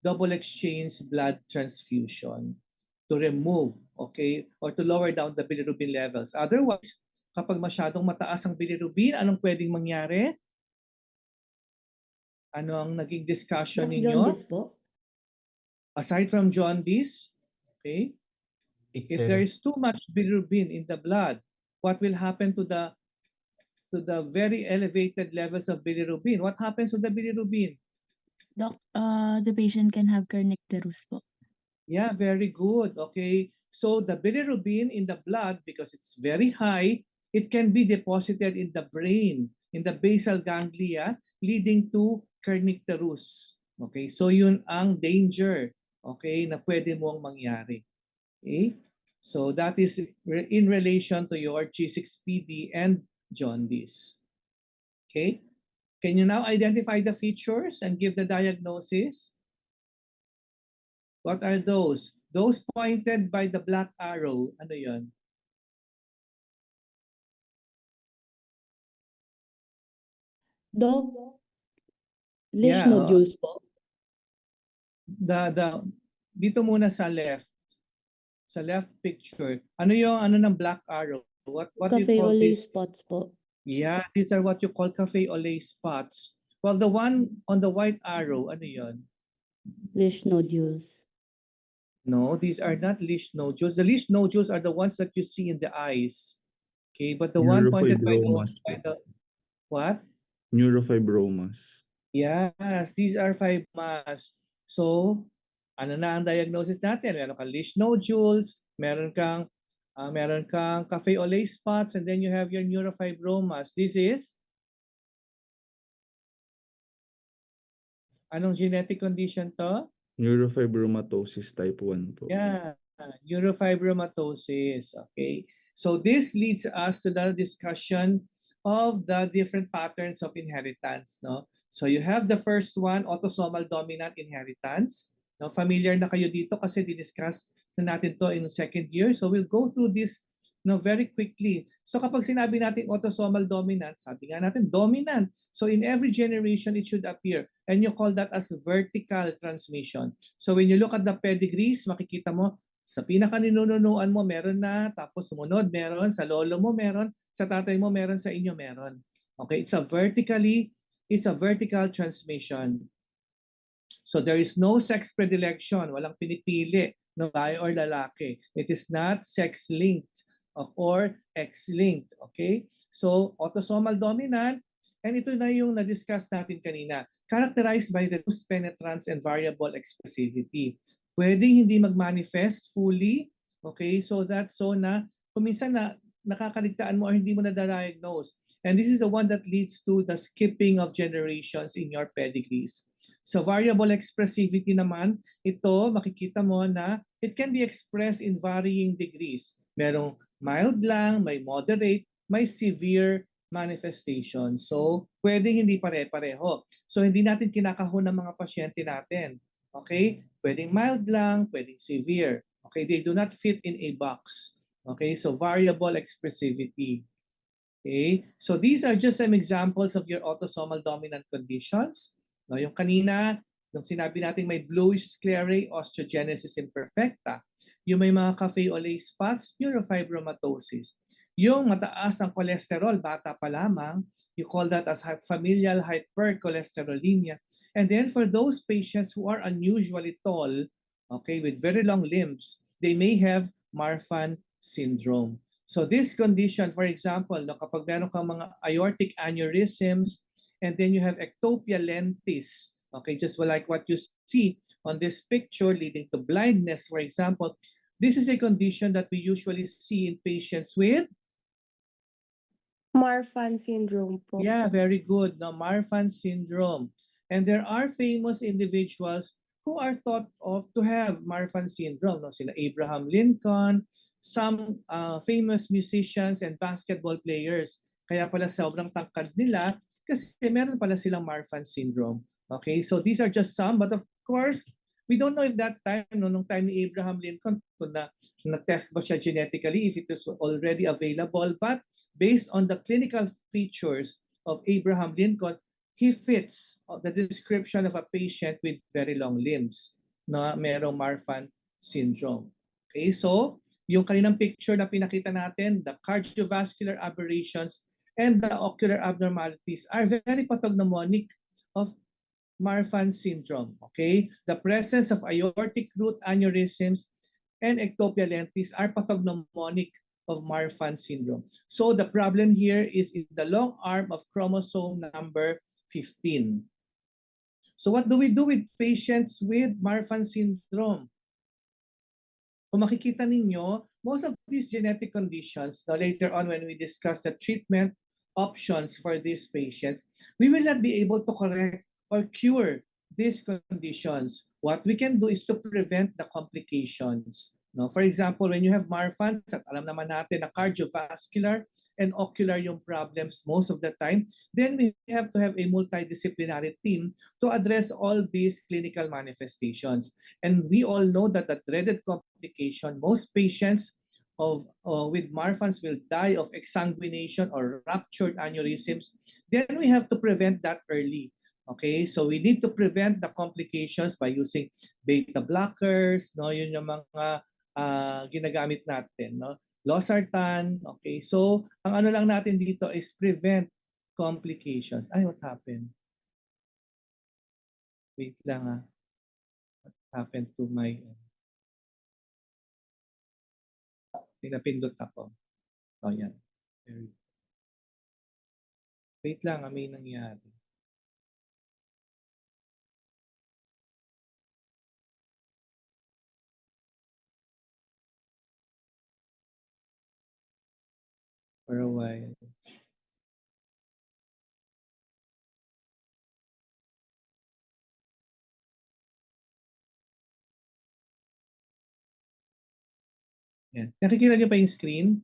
double exchange blood transfusion to remove, okay, or to lower down the bilirubin levels. Otherwise, kapag masyadong mataas ang bilirubin, anong pwedeng mangyari? Ano ang naging discussion ninyo? Jaundice po. Aside from jaundice, okay, if there is too much bilirubin in the blood, what will happen to the very elevated levels of bilirubin? What happens to the bilirubin? Doc, the patient can have kernicterus po. Yeah, very good. Okay. So the bilirubin in the blood, because it's very high, it can be deposited in the brain, in the basal ganglia, leading to kernicterus. Okay. So yun ang danger, okay, na pwede mong mangyari. Okay. So that is in relation to your G6PD and jaundice. Okay. Can you now identify the features and give the diagnosis? What are those? Those pointed by the black arrow, ano yun? Doc, Lesh Yeah, nodules po. Dito muna sa left. Sa left picture. Ano yung ng black arrow? What do you Cafe call au lait this? spots po. Yeah, these are what you call cafe au lait spots. Well, the one on the white arrow, ano yun? Lesh nodules. No, these are not leash nodules. The leash nodules are the ones that you see in the eyes. Okay, but the one pointed by Neurophoidromas po. the what? Neurofibromas. Yes, these are fibromas. So, ano na ang diagnosis natin? Meron kang leash nodules, meron kang cafe au lait spots, and then you have your neurofibromas. This is anong genetic condition to? Neurofibromatosis type 1 po. Yeah, neurofibromatosis. Okay. So this leads us to the discussion of the different patterns of inheritance. No? So you have the first one, autosomal dominant inheritance. No, familiar na kayo dito kasi di-discuss na natin to in second year. So we'll go through this very quickly. So kapag sinabi natin autosomal dominant, sabi nga natin dominant. So in every generation, it should appear. And you call that as vertical transmission. So when you look at the pedigrees, makikita mo, sa pinakaninunuan mo meron na, tapos sumunod meron, sa lolo mo meron, sa tatay mo meron, sa inyo meron. Okay, it's a vertical transmission. So there is no sex predilection, walang pinipili no babae or lalaki. It is not sex-linked or X-linked, okay? So autosomal dominant, and ito na yung na-discuss natin kanina, characterized by reduced penetrance and variable expressivity. Pwedeng hindi mag-manifest fully, okay? So na kuminsan na nakakaligtaan mo or hindi mo na-diagnose. And this is the one that leads to the skipping of generations in your pedigrees. So variable expressivity naman, ito makikita mo na it can be expressed in varying degrees. Merong mild lang, may moderate, may severe manifestation. So pwedeng hindi pare-pareho. So hindi natin kinakahon ng mga pasyente natin. Okay? Pwedeng mild lang, pwedeng severe. Okay? They do not fit in a box. Okay? So variable expressivity. Okay? So these are just some examples of your autosomal dominant conditions. No, yung kanina, yung sinabi natin may bluish sclerae, osteogenesis imperfecta. Yung may mga cafe au lait spots, neurofibromatosis. Yung mataas ang cholesterol, bata pa lamang, you call that as familial hypercholesterolemia. And then for those patients who are unusually tall, okay, with very long limbs, they may have Marfan syndrome. So this condition, for example, no, kapag meron kang mga aortic aneurysms, and then you have ectopia lentis, okay, just like what you see on this picture leading to blindness, for example. This is a condition that we usually see in patients with Marfan syndrome po. Yeah, very good. No, Marfan syndrome. And there are famous individuals who are thought of to have Marfan syndrome. No, sila Abraham Lincoln, some famous musicians and basketball players. Kaya pala sobrang tangkad nila kasi meron pala silang Marfan syndrome. Okay, so these are just some, but of course, we don't know if that time, no, nung time ni Abraham Lincoln, kung na-test ba siya genetically, if it is already available, but based on the clinical features of Abraham Lincoln, he fits the description of a patient with very long limbs na merong Marfan syndrome. Okay, so yung kaninang picture na pinakita natin, the cardiovascular aberrations and the ocular abnormalities are very pathognomonic of Marfan syndrome. Okay, the presence of aortic root aneurysms and ectopia lentis are pathognomonic of Marfan syndrome. So the problem here is in the long arm of chromosome number 15. So what do we do with patients with Marfan syndrome? Kung makikita ninyo, most of these genetic conditions, now later on when we discuss the treatment options for these patients, we will not be able to correct or cure these conditions. What we can do is to prevent the complications. No, for example, when you have Marfan, at alam naman natin na cardiovascular and ocular yung problems most of the time, then we have to have a multidisciplinary team to address all these clinical manifestations. And we all know that the dreaded complication, most patients with Marfans will die of exsanguination or ruptured aneurysms. Then we have to prevent that early. Okay, so we need to prevent the complications by using beta blockers, no, yun yung mga ginagamit natin, no? Losartan, okay. So, ang ano lang natin dito is prevent complications. Ay, what happened? Wait lang What happened to my pinapindot ako. Oh, yan. Very Wait lang, may nangyari. For a while. Yan. Nakikita niyo pa yung screen?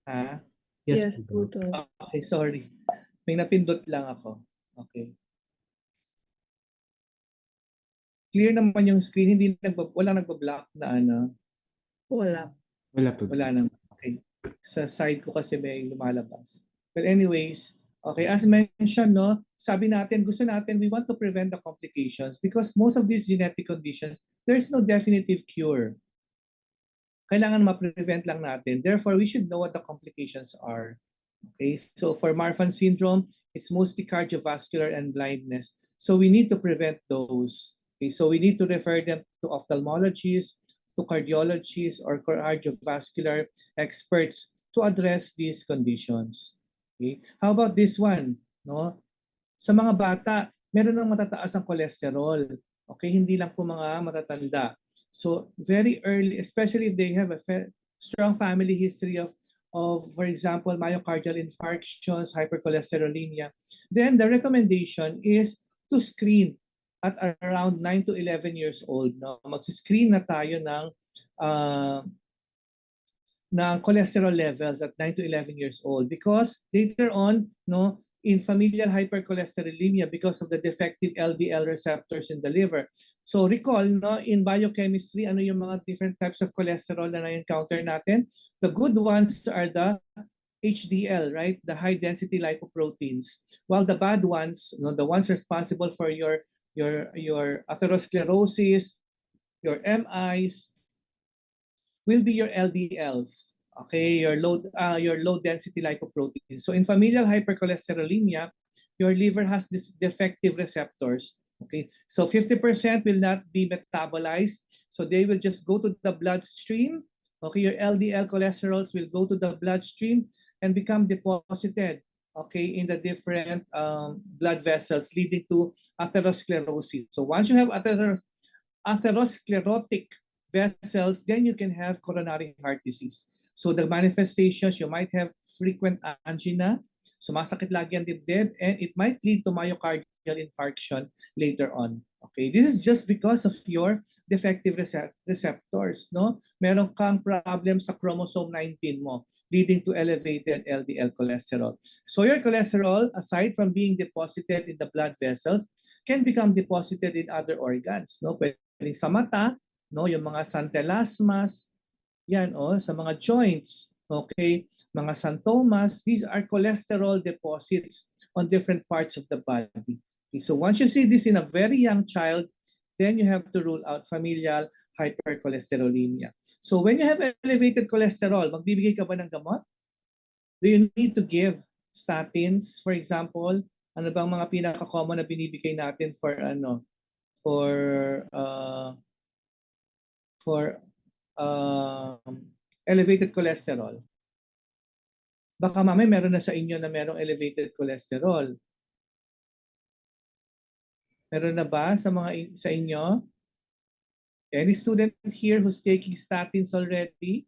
Ha? Yes po, Doc. Okay, sorry. May napindot lang ako. Okay. Clear naman yung screen, wala nagbablock na ano. Wala. Wala po. Wala naman. Okay. Sa side ko kasi may lumalabas. But anyways, okay, as mentioned, no, sabi natin, gusto natin, we want to prevent the complications because most of these genetic conditions, there's no definitive cure. Kailangan ma-prevent lang natin. Therefore, we should know what the complications are. Okay, so for Marfan syndrome, it's mostly cardiovascular and blindness. So we need to prevent those. Okay, so we need to refer them to ophthalmologists, to cardiologists, or cardiovascular experts to address these conditions. Okay, how about this one? No, sa mga bata, meron ng matataas ang cholesterol. Okay, hindi lang po mga matatanda. So very early, especially if they have a strong family history of, for example, myocardial infarctions, hypercholesterolemia, then the recommendation is to screen at around 9 to 11 years old. No? Mag-screen na tayo ng cholesterol levels at 9 to 11 years old because later on, no, in familial hypercholesterolemia because of the defective LDL receptors in the liver. So recall, no, in biochemistry, ano yung mga different types of cholesterol na na-encounter natin? The good ones are the HDL, right? The high density lipoproteins. While the bad ones, no, the ones responsible for your atherosclerosis, your MIs, will be your LDLs. Okay, your low density lipoprotein. So in familial hypercholesterolemia, your liver has this defective receptors. Okay, so 50% will not be metabolized. So they will just go to the bloodstream. Okay, your LDL cholesterols will go to the bloodstream and become deposited, okay, in the different blood vessels, leading to atherosclerosis. So once you have atherosclerotic vessels, then you can have coronary heart disease. So the manifestations, you might have frequent angina, sumasakit lagi ang dibdib, and it might lead to myocardial infarction later on. Okay, this is just because of your defective receptors, no? Meron kang problem sa chromosome 19 mo, leading to elevated LDL cholesterol. So your cholesterol, aside from being deposited in the blood vessels, can become deposited in other organs, no? Pwedeng sa mata, no, yung mga santelasmas, yan, sa mga joints, okay, mga santomas, these are cholesterol deposits on different parts of the body. Okay, so once you see this in a very young child, then you have to rule out familial hypercholesterolemia. So when you have elevated cholesterol, magbibigay ka ba ng gamot? Do you need to give statins, for example? Ano bang mga pinaka-common na binibigay natin for elevated cholesterol? Baka mamaya meron na sa inyo na merong elevated cholesterol. Meron na ba sa inyo? Any student here who's taking statins already?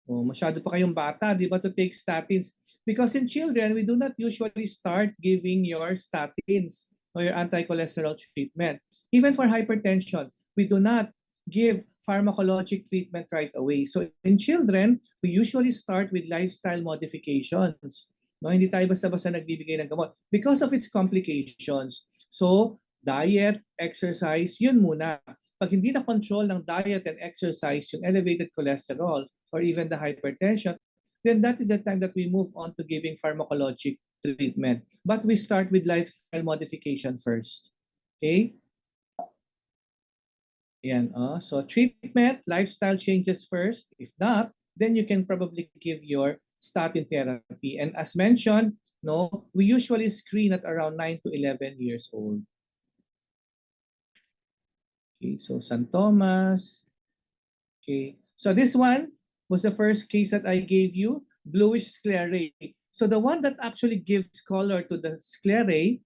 Masyado pa kayong bata, di ba, to take statins? Because in children, we do not usually start giving your statins or your anti-cholesterol treatment. Even for hypertension, we do not give pharmacologic treatment right away. So in children, we usually start with lifestyle modifications. No, hindi tayo basta-basta nagbibigay ng gamot because of its complications. So diet, exercise, yun muna. Pag hindi na control ng diet and exercise yung elevated cholesterol or even the hypertension, then that is the time that we move on to giving pharmacologic treatment. But we start with lifestyle modification first. Okay? Yan, so treatment, lifestyle changes first. If not, then you can probably give your statin therapy. And as mentioned, no, we usually screen at around 9 to 11 years old. Okay, so St. Thomas. Okay, so this one was the first case that I gave you, bluish sclerate. So the one that actually gives color to the sclerae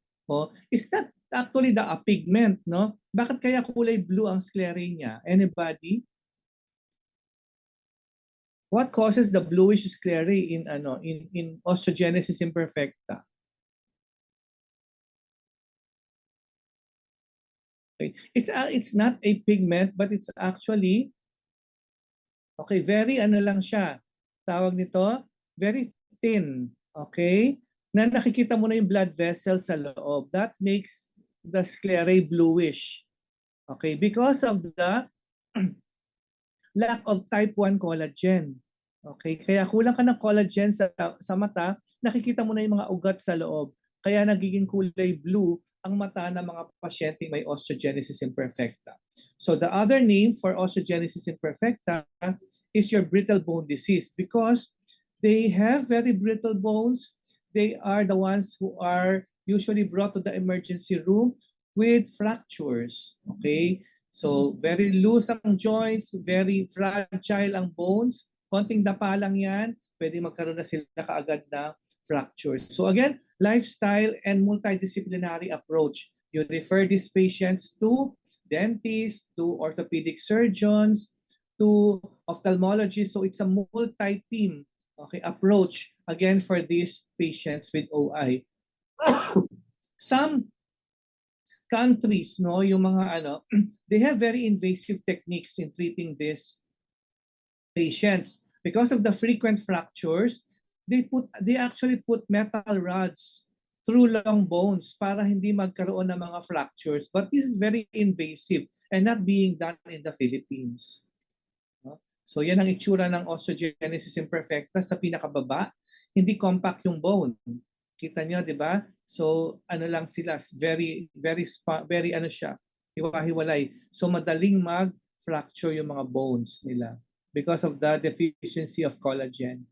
is not actually the pigment, no? Bakit kaya kulay blue ang sclerae niya? Anybody? What causes the bluish sclerae in osteogenesis imperfecta? Okay. It's not a pigment, but it's actually very lang siya. Tawag nito, very thin, okay? Na nakikita mo na yung blood vessels sa loob. That makes the sclerae bluish. Okay, because of the lack of type 1 collagen. Okay, kaya kulang ka ng collagen sa mata, nakikita mo na yung mga ugat sa loob. Kaya nagiging kulay blue ang mata ng mga pasyente may osteogenesis imperfecta. So the other name for osteogenesis imperfecta is your brittle bone disease because they have very brittle bones. They are the ones who are usually brought to the emergency room with fractures. Okay? So very loose ang joints, very fragile ang bones. Konting dapa lang yan, pwede magkaroon na sila kaagad na fractures. So again, lifestyle and multidisciplinary approach. You refer these patients to dentists, to orthopedic surgeons, to ophthalmologists. So it's a multi-team approach again for these patients with OI. Some countries, yung mga they have very invasive techniques in treating these patients. Because of the frequent fractures, they actually put metal rods through long bones para hindi magkaroon ng mga fractures. But this is very invasive and not being done in the Philippines. So yan ang itsura ng osteogenesis imperfecta sa pinakababa. Hindi compact yung bone. Kita nyo, di ba? So lang sila, very hiwa-hiwalay. So madaling mag-fracture yung mga bones nila because of the deficiency of collagen.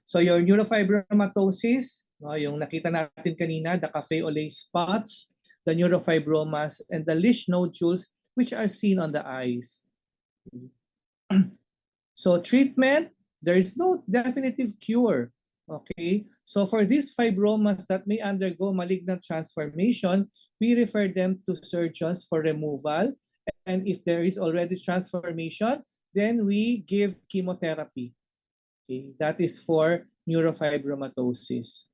So your neurofibromatosis, yung nakita natin kanina, the café au lait spots, the neurofibromas, and the Lisch nodules which are seen on the eyes. So treatment, there is no definitive cure. Okay, so for these fibromas that may undergo malignant transformation, we refer them to surgeons for removal. And if there is already transformation, then we give chemotherapy. Okay, that is for neurofibromatosis.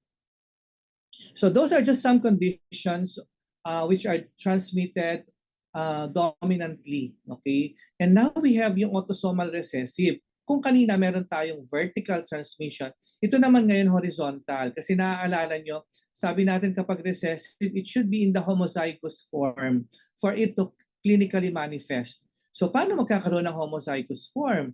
So those are just some conditions which are transmitted dominantly. Okay, and now we have yung autosomal recessive. Kung kanina meron tayong vertical transmission, ito naman ngayon horizontal. Kasi naaalala nyo, sabi natin kapag recessive, it should be in the homozygous form for it to clinically manifest. So paano magkakaroon ng homozygous form?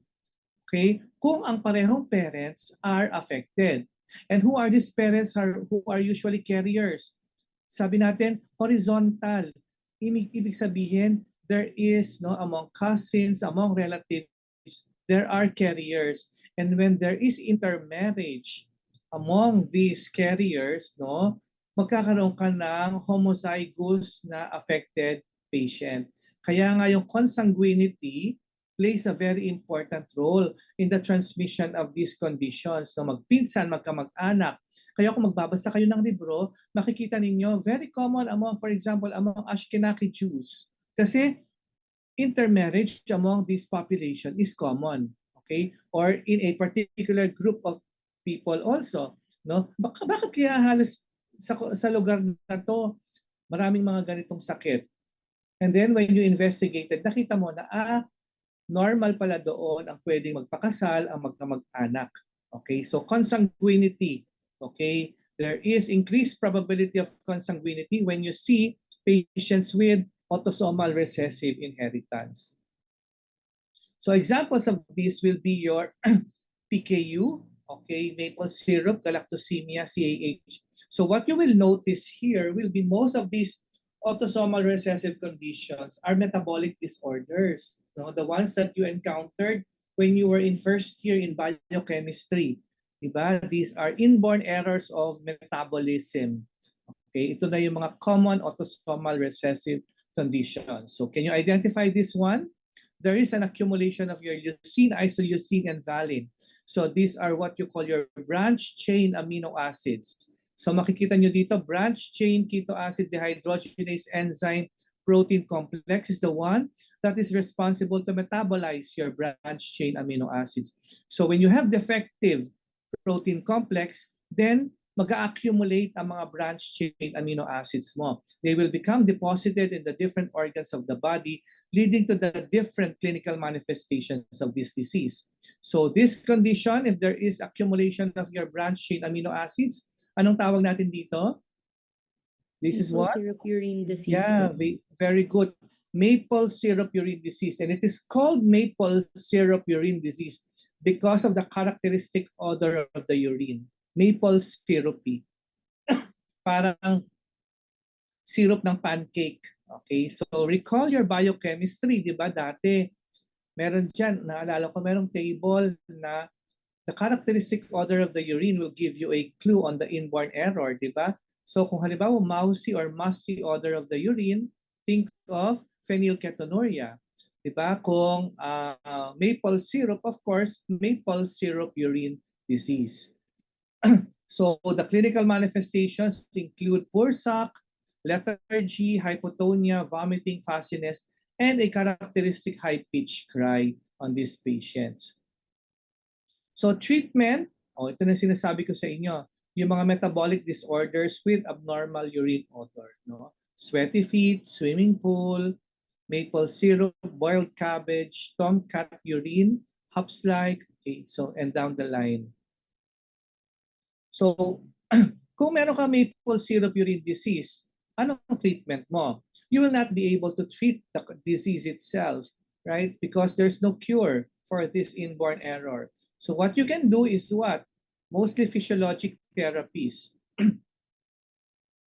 Okay, kung ang parehong parents are affected. And who are these parents who are usually carriers? Sabi natin, horizontal. Ibig sabihin, there is among cousins, among relatives, there are carriers. And when there is intermarriage among these carriers, magkakaroon ka ng homozygous na affected patient. Kaya nga yung consanguinity plays a very important role in the transmission of these conditions. Magpinsan, magkamag-anak. Kaya kung magbabasa kayo ng libro, makikita ninyo, very common among, for example, among Ashkenazi Jews. Kasi intermarriage among this population is common. Okay? Or in a particular group of people also. Bakit kaya halos sa lugar na to, maraming mga ganitong sakit? And then when you investigated, nakita mo na normal pala doon ang pwedeng magpakasal ang magkamag-anak. Okay? So consanguinity. Okay? There is increased probability of consanguinity when you see patients with autosomal recessive inheritance. So examples of this will be your PKU, okay, maple syrup, galactosemia, CAH. So what you will notice here will be most of these autosomal recessive conditions are metabolic disorders. The ones that you encountered when you were in first year in biochemistry. Diba? These are inborn errors of metabolism. Okay, ito na yung mga common autosomal recessive conditions. So can you identify this one? there is an accumulation of your leucine, isoleucine, and valine. So these are what you call your branch chain amino acids. So makikita nyo dito, branch chain keto acid dehydrogenase enzyme protein complex is the one that is responsible to metabolize your branch chain amino acids. So when you have defective protein complex, then mag-accumulate ang mga branch chain amino acids mo. They will become deposited in the different organs of the body, leading to the different clinical manifestations of this disease. So this condition, if there is accumulation of your branch chain amino acids, anong tawag natin dito? This is Maple what? syrup urine disease Yeah, po. very good. Maple syrup urine disease. And it is called maple syrup urine disease because of the characteristic odor of the urine. Maple syrupy. Parang syrup ng pancake. Okay, so recall your biochemistry, di ba? Dati, meron dyan, naalala ko, merong table na the characteristic odor of the urine will give you a clue on the inborn error, di ba? So kung halimbawa mousy or musty odor of the urine, think of phenylketonuria. Diba? Kung maple syrup, of course, maple syrup urine disease. So the clinical manifestations include poor suck, lethargy, hypotonia, vomiting, fussiness, and a characteristic high-pitched cry on these patients. So treatment, ito na sinasabi ko sa inyo, yung mga metabolic disorders with abnormal urine odor, no? Sweaty feet, swimming pool, maple syrup, boiled cabbage, tomcat urine, Hopps-like, okay, so and down the line. So, kung meron ka maple syrup urine disease, anong treatment mo? You will not be able to treat the disease itself, right? Because there's no cure for this inborn error. So what you can do is what? Mostly physiologic therapies.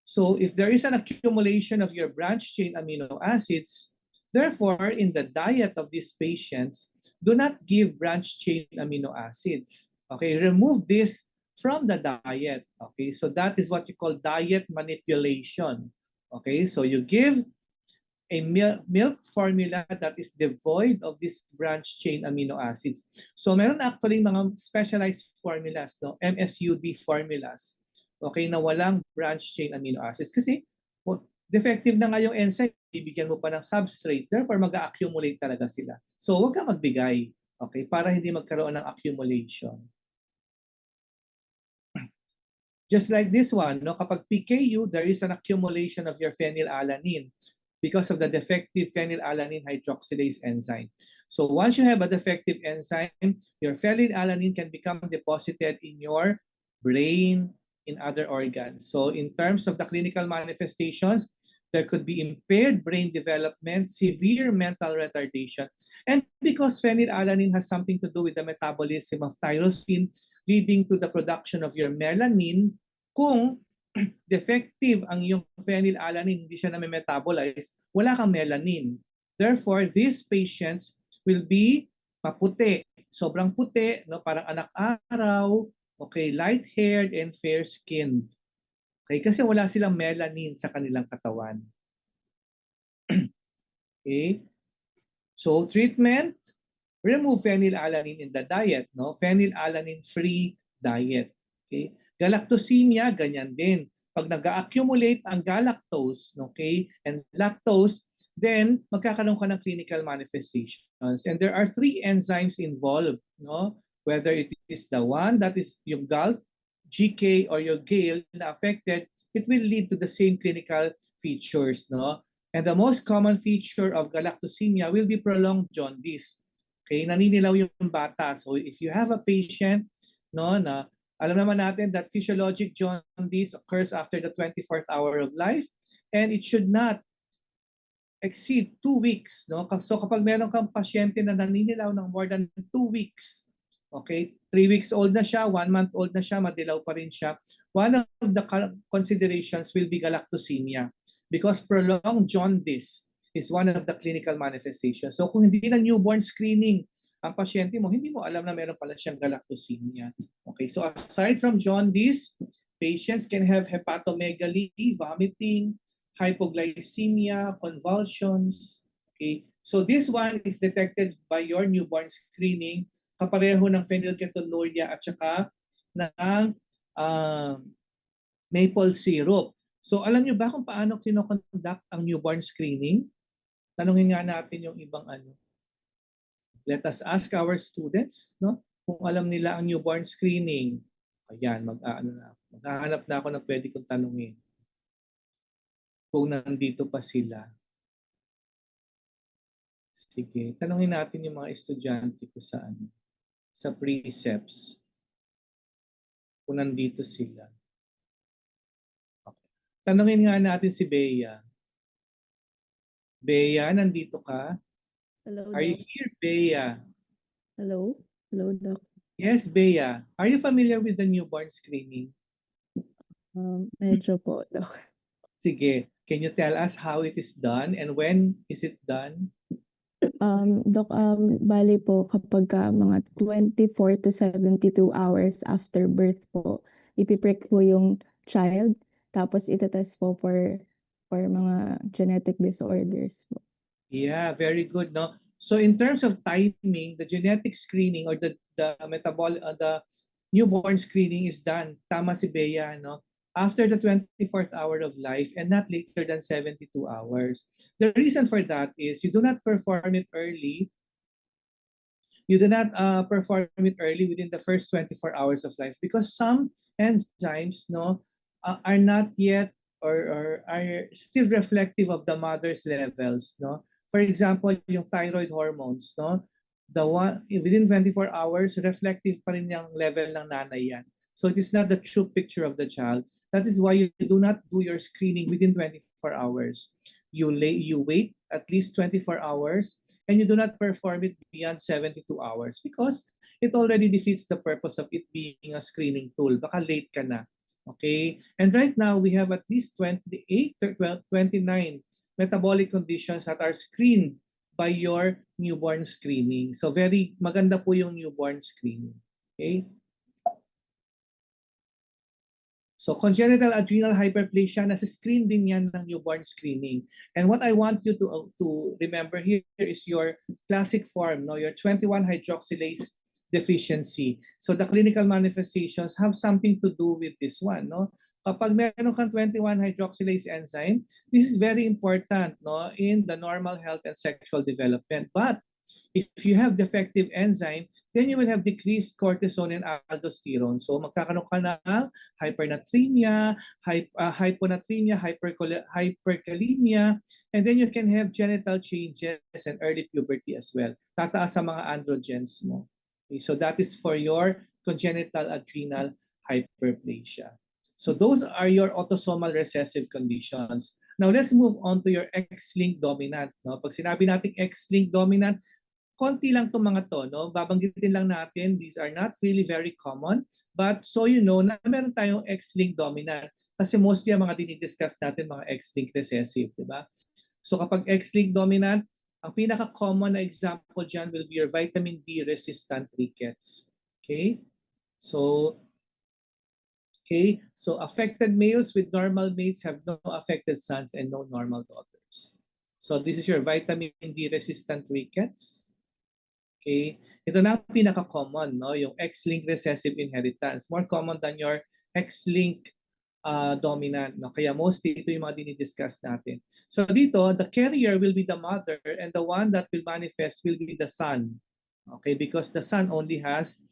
So if there is an accumulation of your branch chain amino acids, therefore, in the diet of these patients, do not give branch chain amino acids. Okay, remove this from the diet. Okay, so that is what you call diet manipulation. Okay, so you give a milk formula that is devoid of this branch chain amino acids. So meron actually mga specialized formulas, no? MSUD formulas, okay, na walang branch chain amino acids. Kasi defective na nga yung enzyme, bibigyan mo pa ng substrate, therefore mag-accumulate talaga sila. So huwag ka magbigay, okay, para hindi magkaroon ng accumulation. Just like this one, no, kapag PKU, there is an accumulation of your phenylalanine because of the defective phenylalanine hydroxylase enzyme. So once you have a defective enzyme, your phenylalanine can become deposited in your brain, in other organs. So in terms of the clinical manifestations, there could be impaired brain development, severe mental retardation, and because phenylalanine has something to do with the metabolism of tyrosine, leading to the production of your melanin, kung defective ang iyong phenylalanine, hindi siya na-metabolize, wala kang melanin. Therefore, these patients will be maputi, sobrang puti, no, parang anak-araw, okay, light-haired and fair-skinned. Okay, kasi wala silang melanin sa kanilang katawan. Okay? So, treatment, remove phenylalanine in the diet, no? Phenylalanine-free diet. Okay? Galactosemia, ganyan din. Pag nag-accumulate ang galactose, okay, and lactose, then magkakaroon ka ng clinical manifestations. And there are 3 enzymes involved, no? Whether it is the one that is yung GALT, GK, or your GALE na affected, it will lead to the same clinical features, no? And the most common feature of galactosemia will be prolonged jaundice. Okay, naninilaw yung bata. So if you have a patient, no, na alam naman natin that physiologic jaundice occurs after the 24th hour of life, and it should not exceed 2 weeks, no? So kapag meron kang pasyente na naninilaw ng more than 2 weeks, okay, 3 weeks old na siya, 1 month old na siya, madilaw pa rin siya, one of the considerations will be galactosemia because prolonged jaundice is one of the clinical manifestations. So kung hindi na newborn screening ang pasyente mo, hindi mo alam na meron pala siyang galactosemia. Okay, so aside from jaundice, patients can have hepatomegaly, vomiting, hypoglycemia, convulsions. Okay, So this one is detected by your newborn screening, kapareho ng phenylketonuria at saka ng maple syrup. So alam niyo ba kung paano kinoconduct ang newborn screening? Tanungin nga natin yung ibang ano. Let us ask our students, no? Kung alam nila ang newborn screening. Ayan, maghahanap na ako ng pwede kong tanungin. Kung nandito pa sila. Sige, tanungin natin yung mga estudyante ko sa ano, sa precepts. Kung nandito sila. Okay. Tanungin nga natin si Bea. Bea, nandito ka? Hello, Are you Doc. here, Bea? Hello? Hello, Doc. Yes, Bea. Are you familiar with the newborn screening? Medyo po, Doc. Sige, can you tell us how it is done and when is it done? Doc, bali po kapag mga 24 to 72 hours after birth po, ipiprick po yung child, tapos itatest po for mga genetic disorders po. Yeah, very good, no? So in terms of timing, the genetic screening or the newborn screening is done. Tama si Bea, no? After the 24th hour of life and not later than 72 hours. The reason for that is you do not perform it early. You do not perform it early within the first 24 hours of life because some enzymes, no, are not yet or are still reflective of the mother's levels, no. For example, yung thyroid hormones, no, the one within 24 hours reflective pa rin yung level ng nanay yan. So it is not the true picture of the child. That is why you do not do your screening within 24 hours. You wait at least 24 hours and you do not perform it beyond 72 hours because it already defeats the purpose of it being a screening tool. Baka late ka na. Okay? And right now, we have at least 29 metabolic conditions that are screened by your newborn screening. So very maganda po yung newborn screening. Okay? So congenital adrenal hyperplasia, nasa-screen din yan ng newborn screening. And what I want you to remember here is your classic form, no? Your 21-hydroxylase deficiency. So the clinical manifestations have something to do with this one, no? Kapag meron kang 21-hydroxylase enzyme, this is very important, no, in the normal health and sexual development. But if you have defective enzyme, then you will have decreased cortisol and aldosterone. So magkakaroon ka ng hypernatremia, hyponatremia, hyperkalemia, and then you can have genital changes and early puberty as well. Tataas sa mga androgens mo. Okay, so that is for your congenital adrenal hyperplasia. So those are your autosomal recessive conditions. Now let's move on to your X-linked dominant. No? Pag sinabi natin X-linked dominant, konti lang itong mga to. No? Babanggitin lang natin, these are not really very common. But so you know na meron tayong X-linked dominant. Kasi mostly ang mga dinidiscuss natin, mga X-linked recessive. Diba? So kapag X-linked dominant, ang pinaka-common na example dyan will be your vitamin D resistant rickets. Okay? So affected males with normal mates have no affected sons and no normal daughters. So this is your vitamin D resistant rickets. Okay, ito na pinaka-common, no? Yung X-linked recessive inheritance. More common than your X-linked dominant, no? Kaya mostly ito yung mga dinidiscuss natin. So dito, the carrier will be the mother and the one that will manifest will be the son. Okay, because the son only has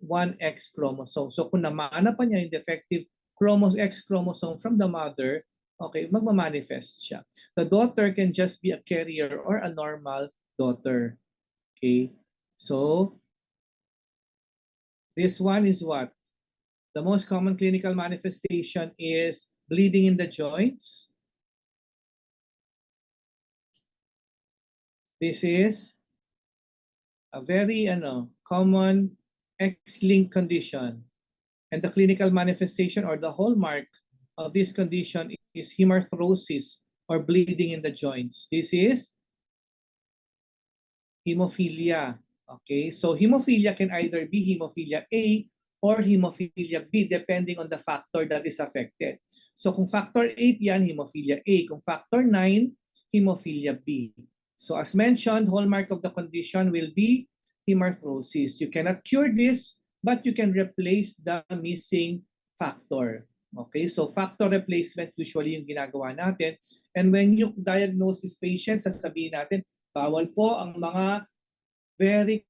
one X chromosome. So kung namana pa niya yung defective X chromosome from the mother, okay, magmamanifest siya. The daughter can just be a carrier or a normal daughter. Okay, so this one is what? The most common clinical manifestation is bleeding in the joints. This is a very common X-linked condition. And the clinical manifestation or the hallmark of this condition is hemarthrosis or bleeding in the joints. This is hemophilia. Okay, so hemophilia can either be hemophilia A or hemophilia B depending on the factor that is affected. So kung factor 8 yan, hemophilia A. Kung factor 9, hemophilia B. So as mentioned, hallmark of the condition will be hemarthrosis. You cannot cure this, but you can replace the missing factor. Okay, so factor replacement usually yung ginagawa natin. And when you diagnose this patient, sasabihin natin, bawal po ang mga very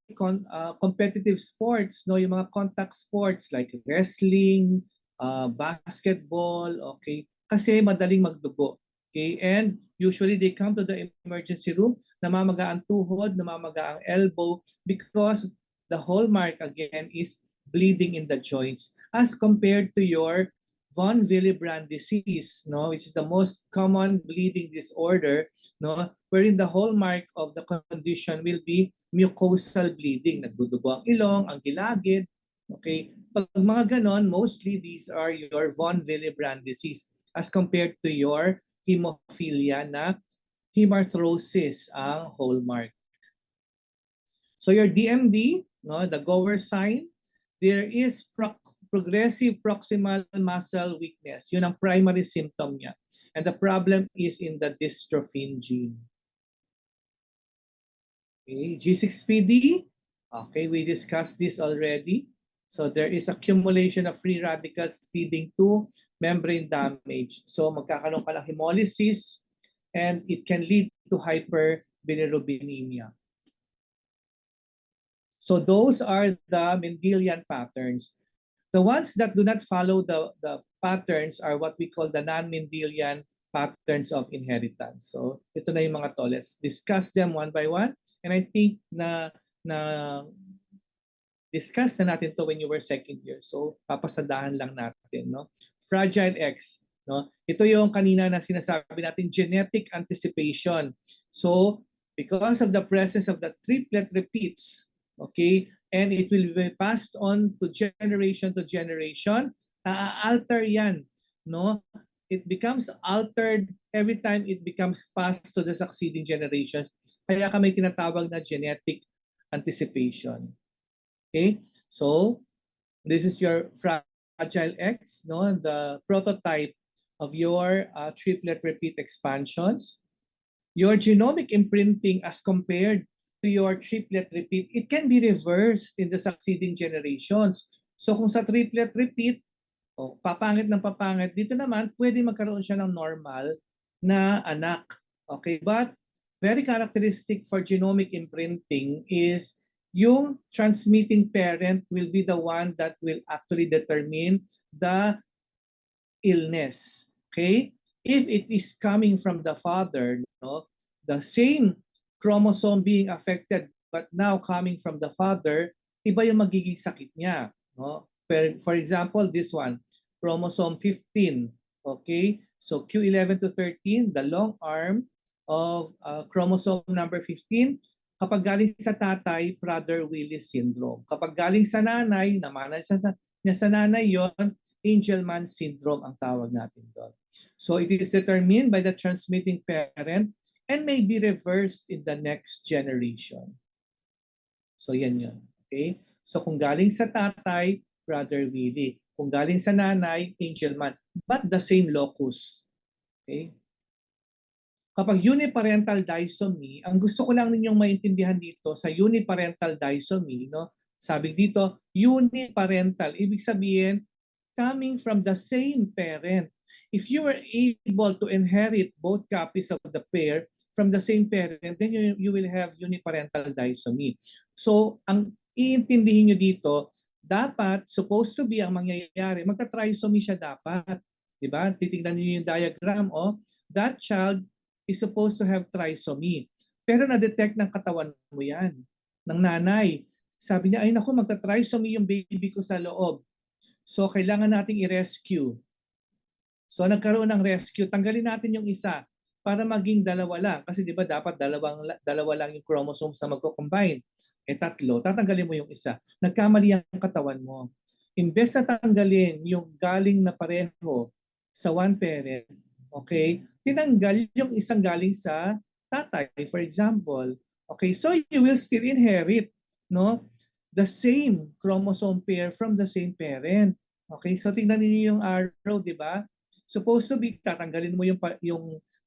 competitive sports, no, yung mga contact sports like wrestling, basketball, okay, kasi madaling magdugo. Okay, and usually they come to the emergency room, namamaga ang tuhod, namamaga ang elbow, because the hallmark again is bleeding in the joints as compared to your von Willebrand disease, no, which is the most common bleeding disorder, no, wherein the hallmark of the condition will be mucosal bleeding, nagdudugo ang ilong, ang gilagid. Okay, pag mga ganon, mostly these are your von Willebrand disease as compared to your hemophilia na hemarthrosis ang hallmark. So your DMD, no, the Gower sign, there is progressive proximal muscle weakness. Yun ang primary symptom niya. And the problem is in the dystrophin gene. Okay, G6PD, okay, we discussed this already. So there is accumulation of free radicals leading to membrane damage. So magkakaroon ka ng hemolysis and it can lead to hyperbilirubinemia. So those are the Mendelian patterns. The ones that do not follow the patterns are what we call the non-Mendelian patterns of inheritance. So ito na yung mga to. Let's discuss them one by one. And I think na discuss na natin to when you were second year. So papasadahan lang natin, no? Fragile X, no? Ito yung kanina na sinasabi natin, genetic anticipation. So because of the presence of the triplet repeats, okay, and it will be passed on to generation, alter yan, no? It becomes altered every time it becomes passed to the succeeding generations. Kaya kami tinatawag na genetic anticipation. Okay, so this is your Fragile X, no? The prototype of your triplet repeat expansions. Your genomic imprinting as compared to your triplet repeat, it can be reversed in the succeeding generations. So kung sa triplet repeat, papangit ng papangit, dito naman pwede magkaroon siya ng normal na anak. Okay, but very characteristic for genomic imprinting is yung transmitting parent will be the one that will actually determine the illness. Okay? If it is coming from the father, no, the same chromosome being affected but now coming from the father, iba yung magiging sakit niya. No? For example, this one, chromosome 15. Okay? So Q11 to 13, the long arm of chromosome number 15, kapag galing sa tatay, Prader-Willis syndrome. Kapag galing sa nanay, namana niya sa nanay yon, Angelman syndrome ang tawag natin doon. So it is determined by the transmitting parent and may be reversed in the next generation. So yan yun. Okay? So kung galing sa tatay, Prader-Willi. Kung galing sa nanay, Angelman. But the same locus. Okay? Kapag uniparental disomy, ang gusto ko lang ninyong maintindihan dito sa uniparental disomy, no? Sabi dito, uniparental, ibig sabihin, coming from the same parent. If you were able to inherit both copies of the pair from the same parent, then you will have uniparental disomy. So, ang iintindihin nyo dito, dapat, supposed to be ang mangyayari, magka-trisomy siya dapat. Diba? Titignan niyo yung diagram, that child is supposed to have trisomy. Pero na-detect ng katawan mo yan, ng nanay. Sabi niya, ay naku, magta-trisomy yung baby ko sa loob. So, kailangan nating i-rescue. So, nagkaroon ng rescue. Tanggalin natin yung isa para maging dalawa lang. Kasi di ba dapat dalawa lang yung chromosomes na magko-combine. Tatlo, tatanggalin mo yung isa. Nagkamali ang katawan mo. Imbes na tanggalin yung galing na pareho sa one parent, okay, tinanggal yung isang galing sa tatay, for example. Okay, so you will still inherit, no, the same chromosome pair from the same parent. Okay, so tingnan niyo yung arrow, di ba? Supposed to be, tatanggalin mo yung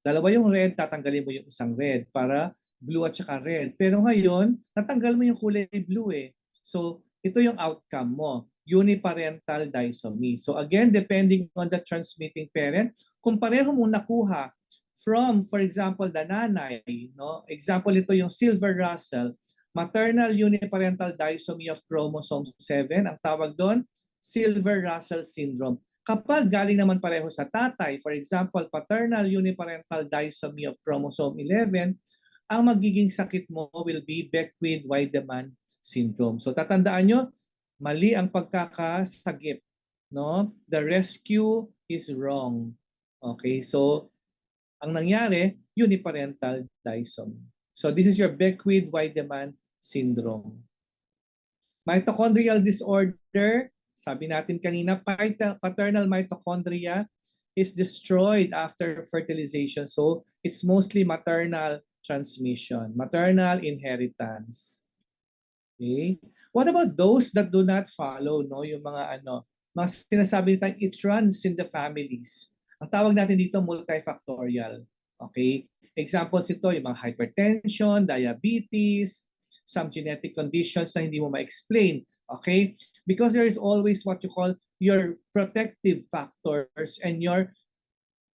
dalawa yung red, tatanggalin mo yung isang red para blue at saka red. Pero ngayon, natanggal mo yung kulay blue eh. So, ito yung outcome mo, uniparental disomy. So again, depending on the transmitting parent, kung pareho mong nakuha from, for example, the nanay, no? Example ito yung Silver-Russell, maternal uniparental disomy of chromosome 7, ang tawag doon, Silver-Russell syndrome. Kapag galing naman pareho sa tatay, for example, paternal uniparental disomy of chromosome 11, ang magiging sakit mo will be Beckwith-Wiedemann syndrome. So tatandaan nyo, mali ang pagkakasagip. No? The rescue is wrong. Okay, so ang nangyari, uniparental disomy. So this is your Beckwith-Wiedemann syndrome. Mitochondrial disorder, sabi natin kanina, paternal mitochondria is destroyed after fertilization. So it's mostly maternal transmission, maternal inheritance. Okay? What about those that do not follow, no? Yung mga mga sinasabi nitang it runs in the families. Ang tawag natin dito multifactorial. Okay? Examples ito, yung mga hypertension, diabetes, some genetic conditions na hindi mo ma-explain. Okay? Because there is always what you call your protective factors and your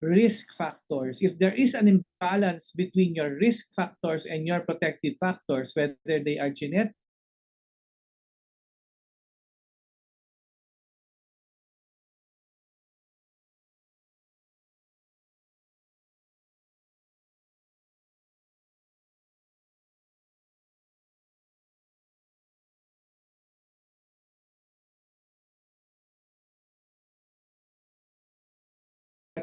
risk factors. If there is an imbalance between your risk factors and your protective factors, whether they are genetic,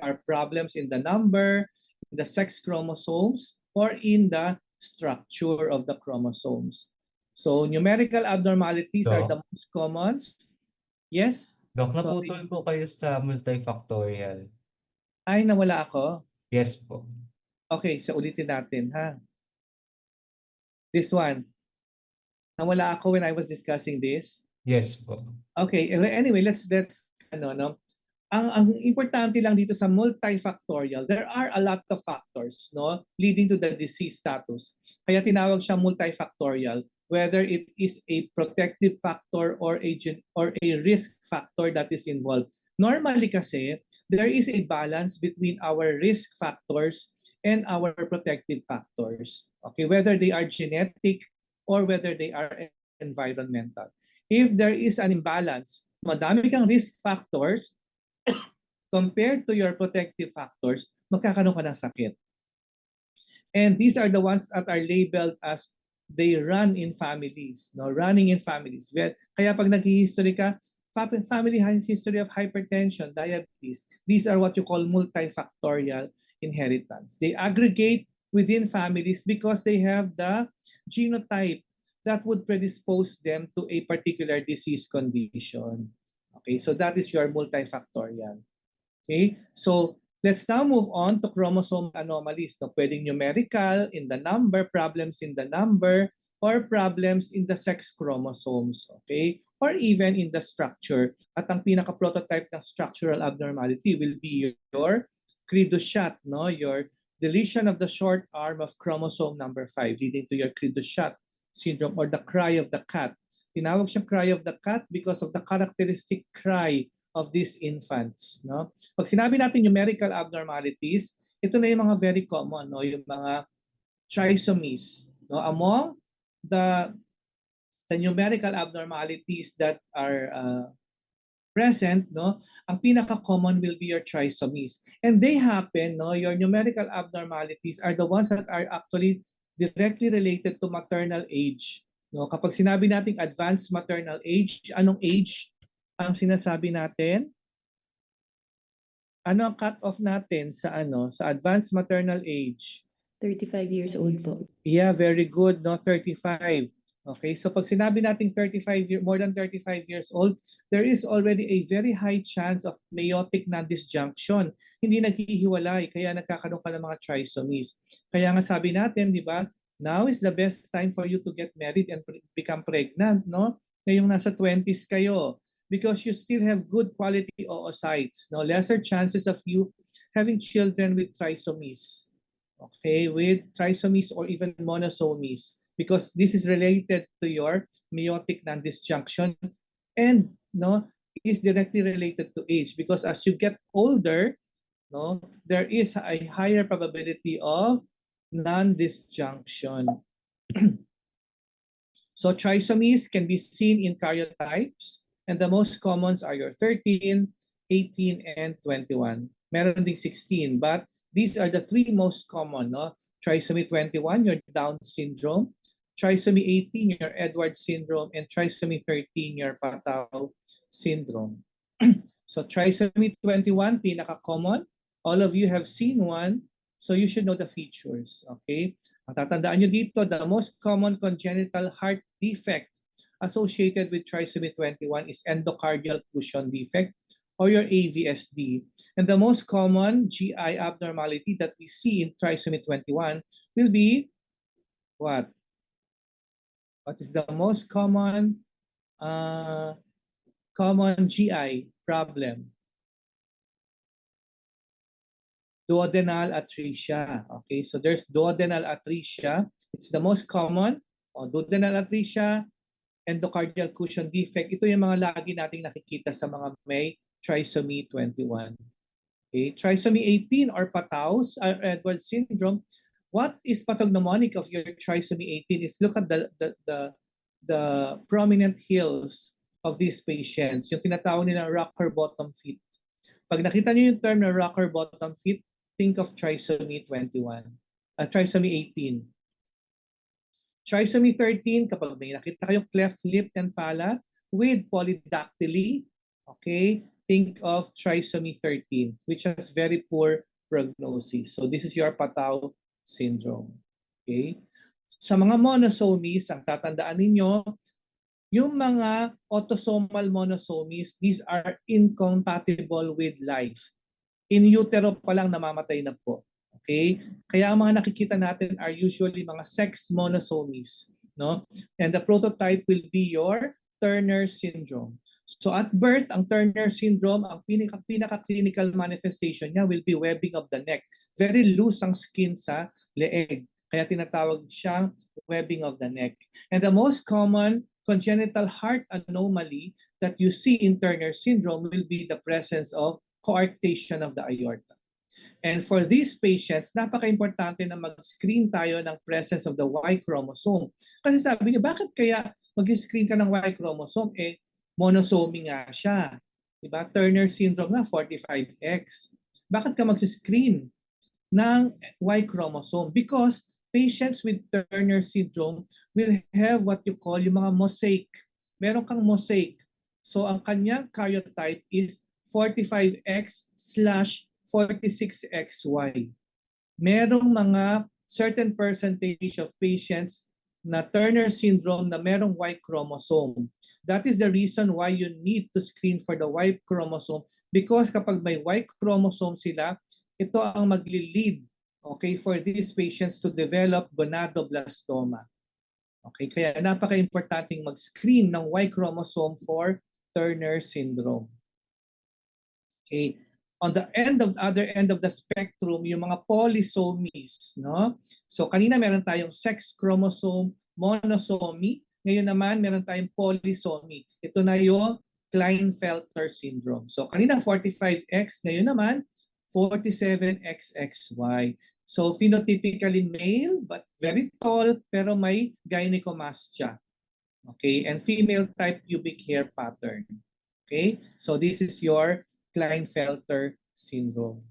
are problems in the number, in the sex chromosomes, or in the structure of the chromosomes. So numerical abnormalities are the most common. Yes? Doc, Sorry. naputol po kayo sa multifactorial. Ay, nawala ako. Yes po. Okay, so ulitin natin, ha? This one. Nawala ako when I was discussing this. Yes po. Okay, anyway, let's ang importante lang dito sa multifactorial, there are a lot of factors, no, leading to the disease status. Kaya tinawag siya multifactorial, whether it is a protective factor or a risk factor that is involved. Normally kasi, there is a balance between our risk factors and our protective factors. Okay, whether they are genetic or whether they are environmental. If there is an imbalance, madami kang risk factors compared to your protective factors, magkakaroon ka ng sakit. And these are the ones that are labeled as they run in families, no, running in families. Kaya pag nag-history ka, family history of hypertension, diabetes, these are what you call multifactorial inheritance. They aggregate within families because they have the genotype that would predispose them to a particular disease condition. Okay, so that is your multifactorial. Okay, so let's now move on to chromosome anomalies. No, pwedeng numerical, in the number, problems in the number, or problems in the sex chromosomes, okay? Or even in the structure. At ang pinaka-prototype ng structural abnormality will be your Cri-du-Chat, no? Your deletion of the short arm of chromosome number 5, leading to your Cri-du-Chat syndrome or the cry of the cat. Tinawag siyang cry of the cat because of the characteristic cry of these infants, no? Pag sinabi natin numerical abnormalities, ito na yung mga very common, no? Yung mga trisomies, no? Among the numerical abnormalities that are present, no? Ang pinaka-common will be your trisomies. And they happen, no? Your numerical abnormalities are the ones that are actually directly related to maternal age. No? Kapag sinabi nating advanced maternal age, anong age ang sinasabi natin? Ano ang cut-off natin sa sa advanced maternal age? 35 years old po. Yeah, very good, no? 35. Okay, so pag sinabi nating more than 35 years old, there is already a very high chance of meiotic non-disjunction. Hindi naghihiwalay, kaya nagkakaroon ka ng mga trisomies. Kaya nga sabi natin, di ba, now is the best time for you to get married and become pregnant, no? Ngayong nasa 20s kayo. Because you still have good quality oocytes, no, lesser chances of you having children with trisomies. okay, with trisomies or even monosomies, because this is related to your meiotic non-disjunction and no is directly related to age, because as you get older, no, there is a higher probability of non-disjunction. So trisomies can be seen in karyotypes, and the most commons are your 13, 18, and 21. Meron ding 16, but these are the three most common. No? Trisomy 21, your Down syndrome. Trisomy 18, your Edwards syndrome. And trisomy 13, your Patau syndrome. So trisomy 21, pinaka-common. All of you have seen one, so you should know the features. Okay? Ang tatandaan nyo dito, the most common congenital heart defect associated with trisomy 21 is endocardial fusion defect or your AVSD. And the most common GI abnormality that we see in trisomy 21 will be what? What is the most common GI problem? Duodenal atresia. Okay, so there's duodenal atresia. It's the most common. Duodenal atresia, endocardial cushion defect. Ito yung mga lagi nating nakikita sa mga may trisomy 21. Okay, trisomy 18 or Patau's Edwards syndrome. What is pathognomonic of your trisomy 18 is look at the prominent heels of these patients. Yung tinatawag nila rocker bottom feet. Pag nakita niyo yung term na rocker bottom feet, think of trisomy 21, trisomy 18. Trisomy 13, kapag may nakita kayong cleft lip and palate with polydactyly, okay, think of trisomy 13, which has very poor prognosis. So this is your Patau syndrome. Okay? Sa mga monosomies, ang tatandaan ninyo, yung mga autosomal monosomies, these are incompatible with life. In utero pa lang namamatay na po. Okay? Kaya ang mga nakikita natin are usually mga sex monosomies, no? And the prototype will be your Turner syndrome. So at birth, ang Turner syndrome, ang pinaka-clinical manifestation niya will be webbing of the neck. Very loose ang skin sa leeg. Kaya tinatawag siyang webbing of the neck. And the most common congenital heart anomaly that you see in Turner syndrome will be the presence of coarctation of the aorta. And for these patients, napaka-importante na mag-screen tayo ng presence of the Y chromosome. Kasi sabi niyo, bakit kaya mag-screen ka ng Y chromosome? Monosomy nga siya. Diba? Turner syndrome nga, 45X. Bakit ka mag-screen ng Y chromosome? Because patients with Turner syndrome will have what you call yung mga mosaic. Meron kang mosaic. So ang kanyang karyotype is 45X/46XY. Merong mga certain percentage of patients na Turner syndrome na merong Y chromosome. That is the reason why you need to screen for the Y chromosome, because kapag may Y chromosome sila, ito ang magli-lead, okay, for these patients to develop gonadoblastoma. Okay, kaya napaka-importanting mag-screen ng Y chromosome for Turner syndrome. Okay. On the other end of the spectrum, yung mga polysomies, no? So kanina meron tayong sex chromosome monosomy, ngayon naman meron tayong polysomy. Ito na yung Klinefelter syndrome. So kanina 45X, ngayon naman 47XXY. So phenotypically male but very tall pero may gynecomastia. Okay, and female type pubic hair pattern. Okay? So this is your Klinefelter syndrome.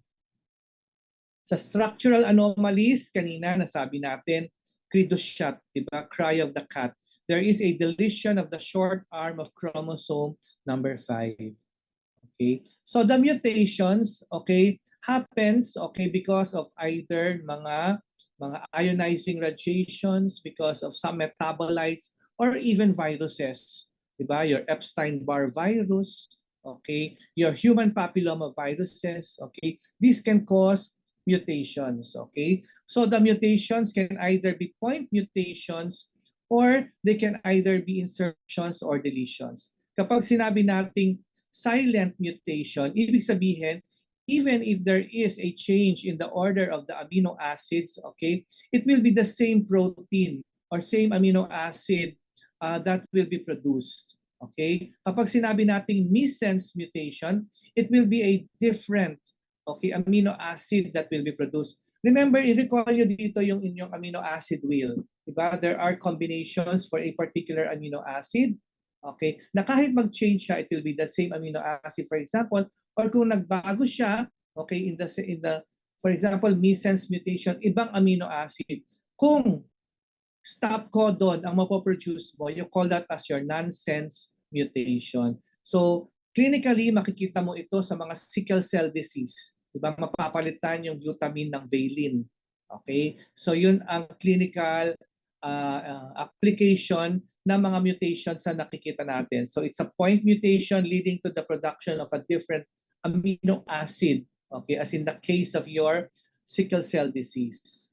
Sa structural anomalies, kanina nasabi natin, cri du chat, diba? Cry of the cat. There is a deletion of the short arm of chromosome number 5. Okay? So the mutations, okay, happens, okay, because of either mga ionizing radiations, because of some metabolites, or even viruses. Diba? Your Epstein-Barr virus, okay, your human papilloma viruses, okay, these can cause mutations, okay. So the mutations can either be point mutations or they can either be insertions or deletions. Kapag sinabi nating silent mutation, ibig sabihin even if there is a change in the order of the amino acids, okay, it will be the same protein or same amino acid that will be produced. Okay? Kapag sinabi nating missense mutation, it will be a different, okay, amino acid that will be produced. Remember, i-recall nyo dito yung inyong amino acid wheel. Diba? There are combinations for a particular amino acid. Okay? Na kahit mag-change siya, it will be the same amino acid, for example. Or kung nagbago siya, okay, in the for example, missense mutation, ibang amino acid. Kung stop codon ang mapoproduce mo, you call that as your nonsense mutation. So, clinically, makikita mo ito sa mga sickle cell disease. Diba? Mapapalitan yung glutamine ng valine. Okay? So, yun ang clinical application ng mga mutations na nakikita natin. So, it's a point mutation leading to the production of a different amino acid. Okay? As in the case of your sickle cell disease.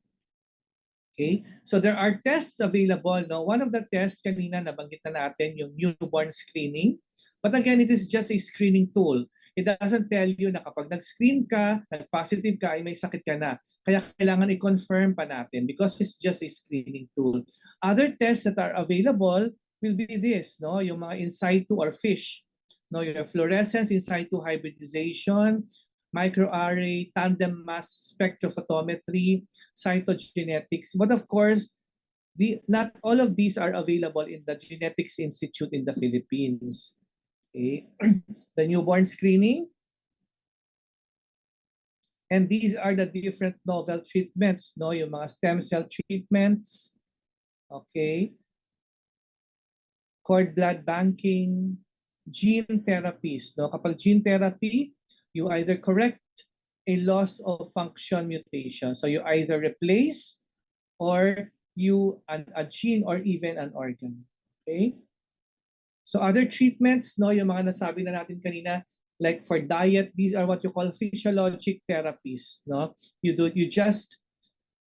Okay? So there are tests available. No? One of the tests kanina nabanggit na natin yung newborn screening. But again, it is just a screening tool. It doesn't tell you na kapag nag-screen ka, nag-positive ka, ay may sakit ka na. Kaya kailangan i-confirm pa natin because it's just a screening tool. Other tests that are available will be this, no? Yung mga in situ or FISH. No? Your fluorescence in situ hybridization, microarray, tandem mass spectrophotometry, cytogenetics. But of course, not all of these are available in the Genetics Institute in the Philippines. Okay. The newborn screening. And these are the different novel treatments, no? Yung mga stem cell treatments. Okay. Cord blood banking, gene therapies, no? Kapag gene therapy, you either correct a loss of function mutation. So you either replace or a gene or even an organ. Okay? So other treatments, no, yung mga nasabi na natin kanina, like for diet, these are what you call physiologic therapies. No? You just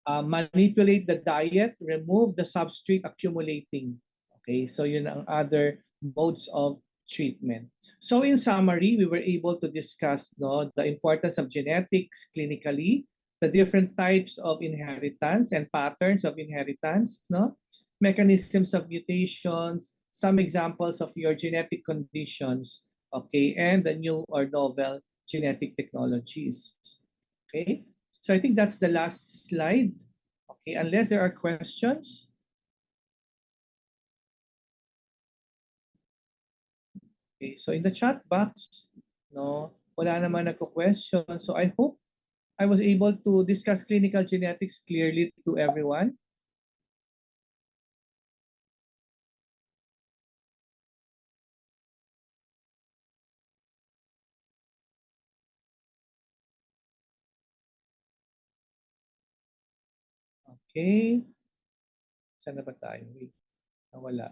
manipulate the diet, remove the substrate accumulating. Okay? So yun ang other modes of treatment. So in summary, we were able to discuss the importance of genetics clinically, the different types of inheritance and patterns of inheritance, mechanisms of mutations, some examples of your genetic conditions, okay, and the new or novel genetic technologies. Okay, so I think that's the last slide. Okay, unless there are questions. Okay, so in the chat box, wala naman nagko-question. So I hope I was able to discuss clinical genetics clearly to everyone. Okay. Saan na ba tayo? Wait. Nawala.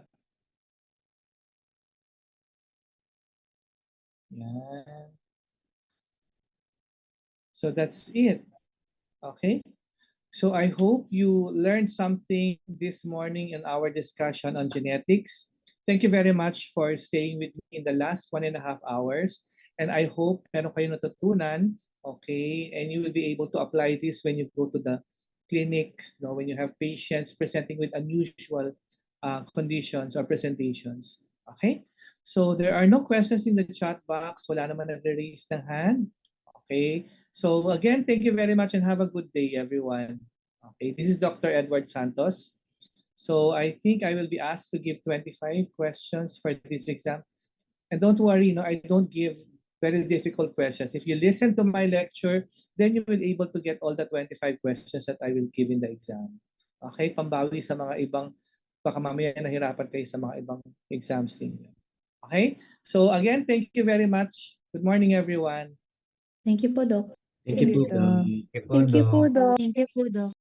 Yan. So that's it. Okay. So I hope you learned something this morning in our discussion on genetics. Thank you very much for staying with me in the last 1.5 hours. And I hope meron kayo natutunan, okay, and you will be able to apply this when you go to the clinics, when you have patients presenting with unusual conditions or presentations. Okay? So there are no questions in the chat box. Wala naman nag-raise ng hand. Okay? So again, thank you very much and have a good day, everyone. Okay, this is Dr. Edward Santos. So I think I will be asked to give 25 questions for this exam. And don't worry, I don't give very difficult questions. If you listen to my lecture, then you will be able to get all the 25 questions that I will give in the exam. Okay, pambawi sa mga ibang, baka mamaya nahirapan kayo sa mga ibang exams ninyo. Okay, so again, thank you very much. Good morning, everyone. Thank you po, Doc. Thank you po, Doc. Thank you po, Doc. Thank you po, Doc.